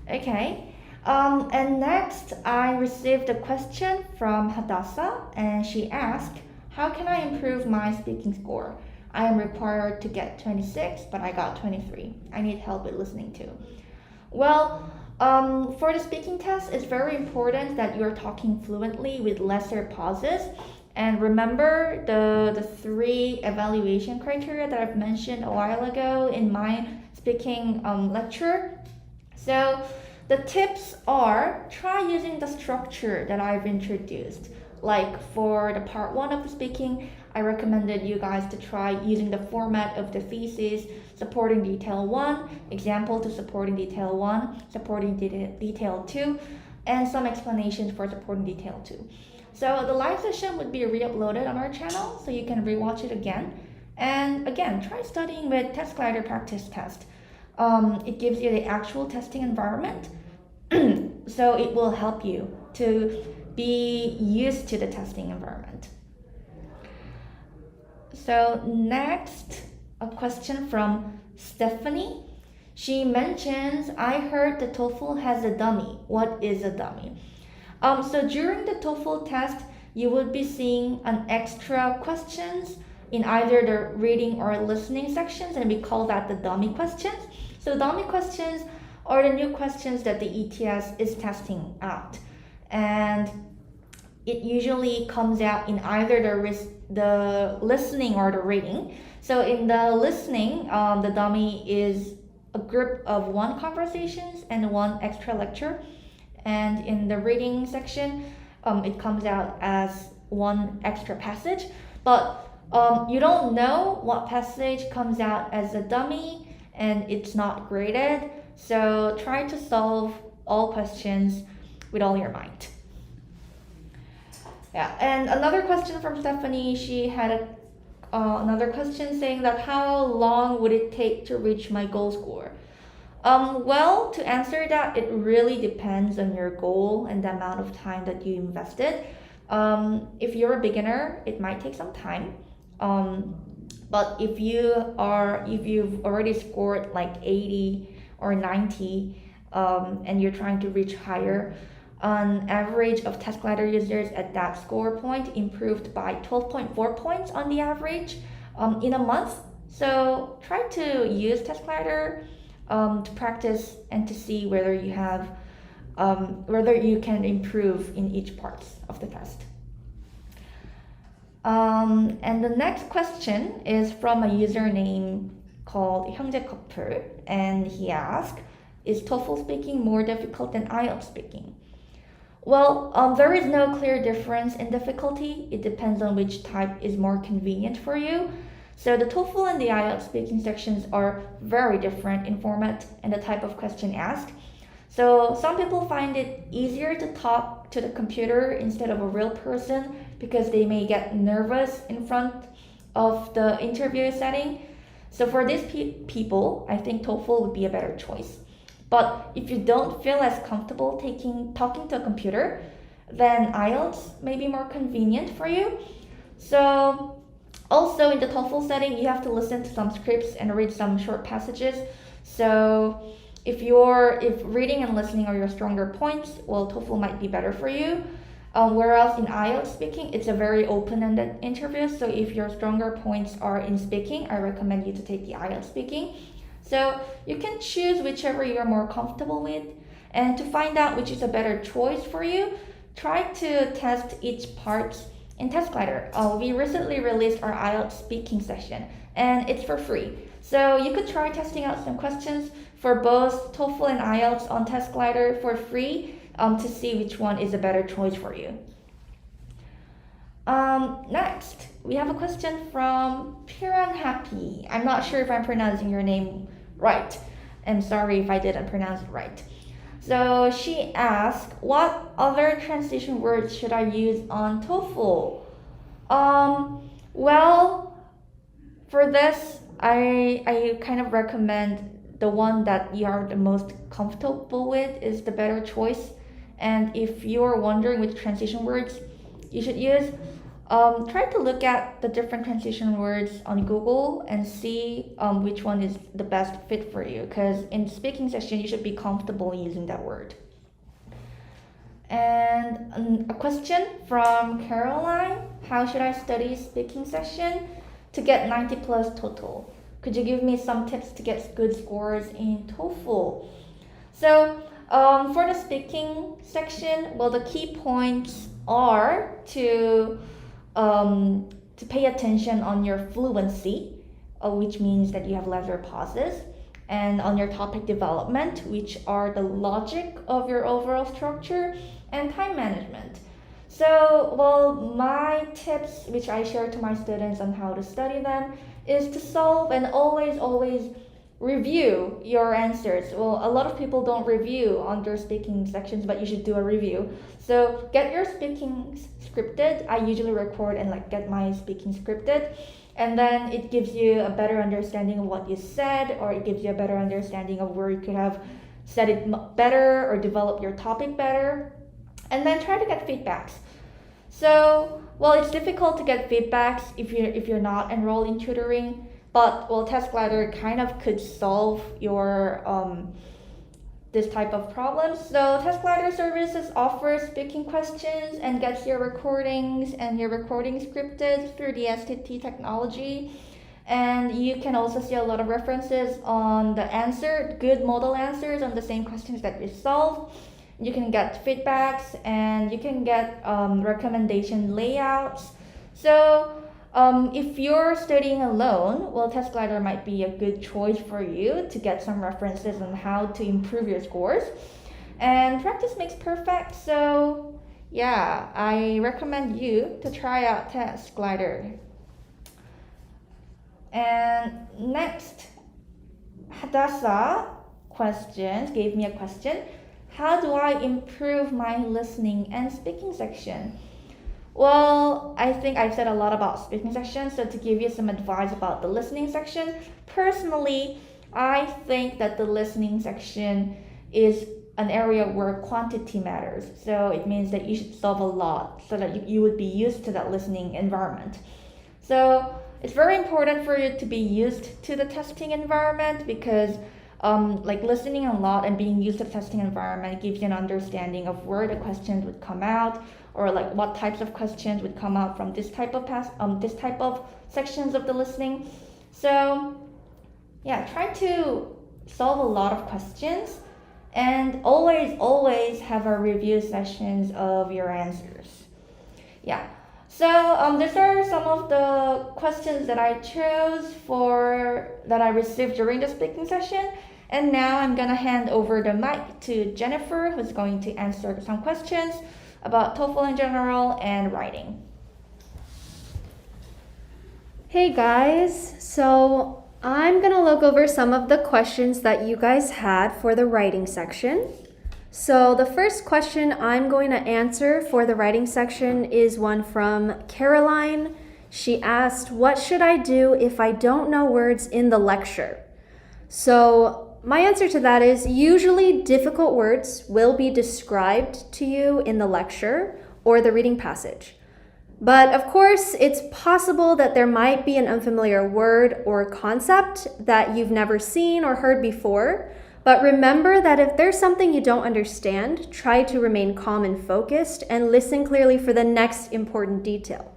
Okay. And next, I received a question from Hadassah, and she asked, how can I improve my speaking score? I am required to get 26, but I got 23. I need help with listening too. Well, for the speaking test, it's very important that you're talking fluently with lesser pauses. And remember the 3 evaluation criteria that I've mentioned a while ago in my speaking lecture. So the tips are, try using the structure that I've introduced. Like for the part 1 of the speaking, I recommended you guys to try using the format of the thesis, supporting detail 1, example to supporting detail 1, supporting detail 2, and some explanations for supporting detail 2. So the live session would be re-uploaded on our channel, so you can rewatch it again. And again, try studying with TestGlider practice test. It gives you the actual testing environment, so it will help you to be used to the testing environment. So next, a question from Stephanie. She mentions, I heard the TOEFL has a dummy. What is a dummy? So during the TOEFL test, you would be seeing an extra questions in either the reading or listening sections, and we call that the dummy questions. So dummy questions are the new questions that the ETS is testing out. And it usually comes out in either the listening or the reading. So in the listening, the dummy is a group of 1 conversations and 1 extra lecture. And in the reading section, it comes out as 1 extra passage. But you don't know what passage comes out as a dummy, and it's not graded. So try to solve all questions with all your mind. Yeah, and another question from Stephanie, she had another question saying that how long would it take to reach my goal score? Well, to answer that, it really depends on your goal and the amount of time that you invested. If you're a beginner, it might take some time. But if you've already scored like 80 or 90, and you're trying to reach higher, on average of TestGlider users at that score point improved by 12.4 points on the average in a month. So try to use TestGlider to practice and to see whether you have whether you can improve in each part of the test. And the next question is from a username called 형제커플, and he asked, is TOEFL speaking more difficult than IELTS speaking? Well, there is no clear difference in difficulty. It depends on which type is more convenient for you. So the TOEFL and the IELTS speaking sections are very different in format and the type of question asked. So some people find it easier to talk to the computer instead of a real person because they may get nervous in front of the interview setting. So for these people, I think TOEFL would be a better choice. But if you don't feel as comfortable talking to a computer, then IELTS may be more convenient for you. So also in the TOEFL setting, you have to listen to some scripts and read some short passages. So if reading and listening are your stronger points, well, TOEFL might be better for you. Whereas in IELTS speaking, it's a very open-ended interview. So if your stronger points are in speaking, I recommend you to take the IELTS speaking. So you can choose whichever you're more comfortable with. And to find out which is a better choice for you, try to test each part in TestGlider. We recently released our IELTS speaking session, and it's for free. So you could try testing out some questions for both TOEFL and IELTS on TestGlider for free to see which one is a better choice for you. Next, we have a question from Piran Happy. I'm not sure if I'm pronouncing your name right. I'm sorry if I didn't pronounce it right. So she asked, what other transition words should I use on TOEFL? Well, for this, I kind of recommend the one that you are the most comfortable with is the better choice. And if you're wondering which transition words you should use, try to look at the different transition words on Google and see which one is the best fit for you. Because in speaking session, you should be comfortable using that word. And a question from Caroline: how should I study speaking session to get 90 plus total? Could you give me some tips to get good scores in TOEFL? So for the speaking section, well, the key points are to pay attention on your fluency, which means that you have lesser pauses, and on your topic development, which are the logic of your overall structure, and time management. So, well, my tips, which I share to my students on how to study them, is to solve and always review your answers. Well, a lot of people don't review on their speaking sections, but you should do a review. So get your speaking scripted. I usually record and get my speaking scripted, and then it gives you a better understanding of what you said, or it gives you a better understanding of where you could have said it better or develop your topic better. And then try to get feedbacks. So, well, it's difficult to get feedbacks if you're not enrolled in tutoring, but well, TestGlider kind of could solve your this type of problems. So TestGlider services offers speaking questions and gets your recordings and your recording scripted through the STT technology. And you can also see a lot of references on the good model answers on the same questions that you solved. You can get feedbacks and you can get recommendation layouts. So if you're studying alone, well, TestGlider might be a good choice for you to get some references on how to improve your scores. And practice makes perfect. So yeah, I recommend you to try out TestGlider. And next, Hadassah gave me a question. How do I improve my listening and speaking section? Well, I think I've said a lot about speaking section, so to give you some advice about the listening section, personally, I think that the listening section is an area where quantity matters. So it means that you should solve a lot so that you would be used to that listening environment. So it's very important for you to be used to the testing environment because listening a lot and being used to the testing environment gives you an understanding of where the questions would come out, or what types of questions would come out from this type of sections of the listening. So yeah, try to solve a lot of questions, and always have a review sessions of your answers. Yeah. So these are some of the questions that I chose that I received during the speaking session. And now I'm gonna hand over the mic to Jennifer, who's going to answer some questions about TOEFL in general and writing. Hey guys, so I'm gonna look over some of the questions that you guys had for the writing section. So the first question I'm going to answer for the writing section is one from Caroline. She asked, what should I do if I don't know words in the lecture? So my answer to that is usually difficult words will be described to you in the lecture or the reading passage. But of course, it's possible that there might be an unfamiliar word or concept that you've never seen or heard before. But remember that if there's something you don't understand, try to remain calm and focused and listen clearly for the next important detail.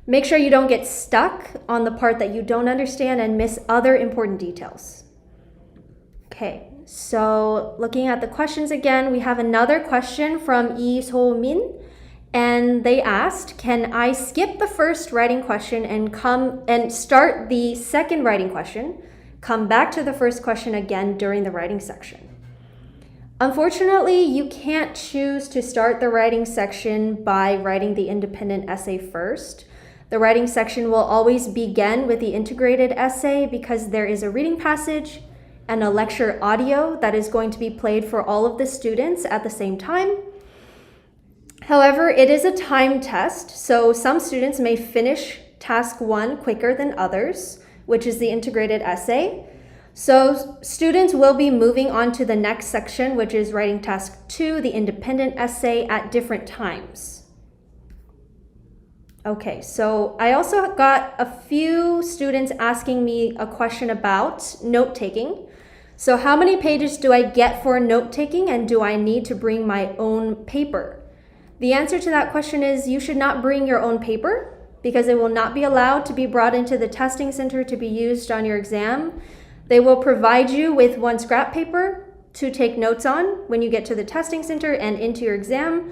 Make sure you don't get stuck on the part that you don't understand and miss other important details. Okay, so looking at the questions again, we have another question from Lee So-min. And they asked, can I skip the first writing question and start the second writing question? Come back to the first question again during the writing section. Unfortunately, you can't choose to start the writing section by writing the independent essay first. The writing section will always begin with the integrated essay because there is a reading passage and a lecture audio that is going to be played for all of the students at the same time. However, it is a time test, so some students may finish task 1 quicker than others, which is the integrated essay. So students will be moving on to the next section, which is writing task 2, the independent essay, at different times. Okay, so I also got a few students asking me a question about note-taking. So how many pages do I get for note-taking, and do I need to bring my own paper? The answer to that question is you should not bring your own paper, because it will not be allowed to be brought into the testing center to be used on your exam. They will provide you with one scrap paper to take notes on when you get to the testing center and into your exam.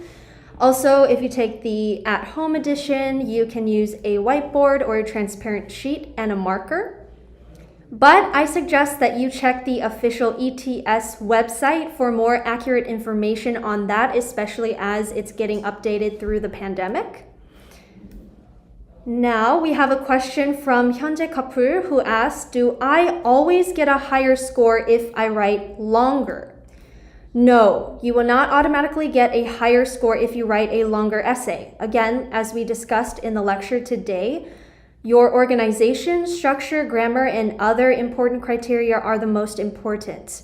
Also, if you take the at-home edition, you can use a whiteboard or a transparent sheet and a marker. But I suggest that you check the official ETS website for more accurate information on that, especially as it's getting updated through the pandemic. Now we have a question from Hyunjae Kapur who asks, do I always get a higher score if I write longer? No, you will not automatically get a higher score if you write a longer essay. Again, as we discussed in the lecture today, your organization, structure, grammar, and other important criteria are the most important.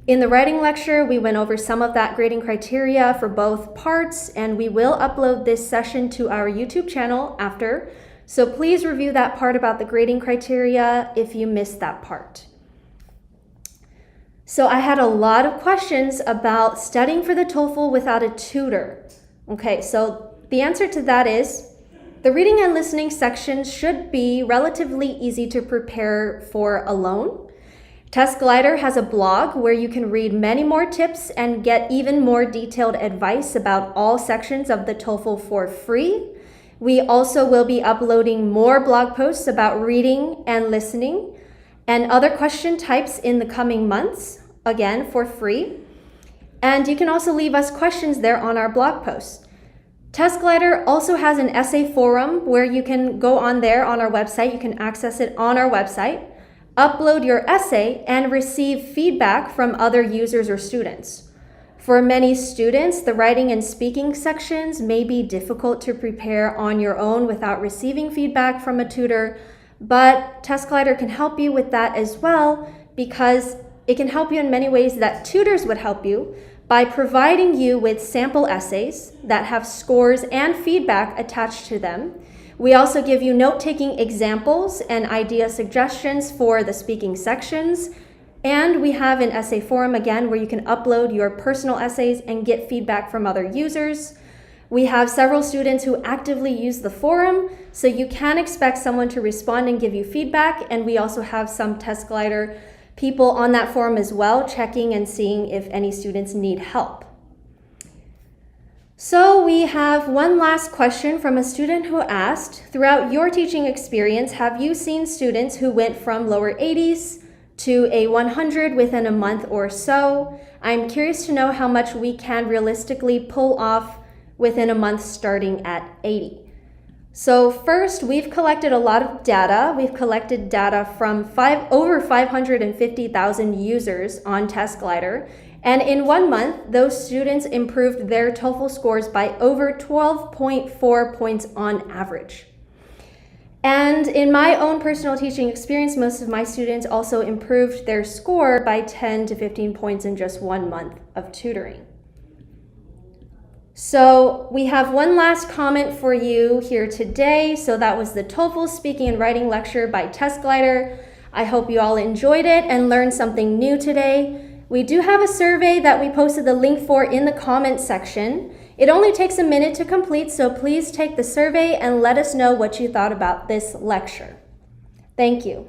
In the writing lecture, we went over some of that grading criteria for both parts, and we will upload this session to our YouTube channel after. So please review that part about the grading criteria if you missed that part. So I had a lot of questions about studying for the TOEFL without a tutor. Okay, so the answer to that is the reading and listening sections should be relatively easy to prepare for alone. Test Glider has a blog where you can read many more tips and get even more detailed advice about all sections of the TOEFL for free. We also will be uploading more blog posts about reading and listening and other question types in the coming months, again for free. And you can also leave us questions there on our blog posts. Test Glider also has an essay forum where you can go on there on our website. You can access it on our website, upload your essay, and receive feedback from other users or students. For many students, the writing and speaking sections may be difficult to prepare on your own without receiving feedback from a tutor, but Test Glider can help you with that as well, because it can help you in many ways that tutors would help you by providing you with sample essays that have scores and feedback attached to them. We also give you note-taking examples and idea suggestions for the speaking sections. And we have an essay forum again where you can upload your personal essays and get feedback from other users. We have several students who actively use the forum, so you can expect someone to respond and give you feedback. And we also have some Test Glider people on that forum as well, checking and seeing if any students need help. So we have one last question from a student who asked, throughout your teaching experience, have you seen students who went from lower 80s to a 100 within a month or so? I'm curious to know how much we can realistically pull off within a month starting at 80. So first, we've collected a lot of data. We've collected data from over 550,000 users on TestGlider. And in 1 month, those students improved their TOEFL scores by over 12.4 points on average. And in my own personal teaching experience, most of my students also improved their score by 10 to 15 points in just 1 month of tutoring. So we have one last comment for you here today. So that was the TOEFL Speaking and Writing lecture by TestGlider. I hope you all enjoyed it and learned something new today. We do have a survey that we posted the link for in the comments section. It only takes a minute to complete, so please take the survey and let us know what you thought about this lecture. Thank you.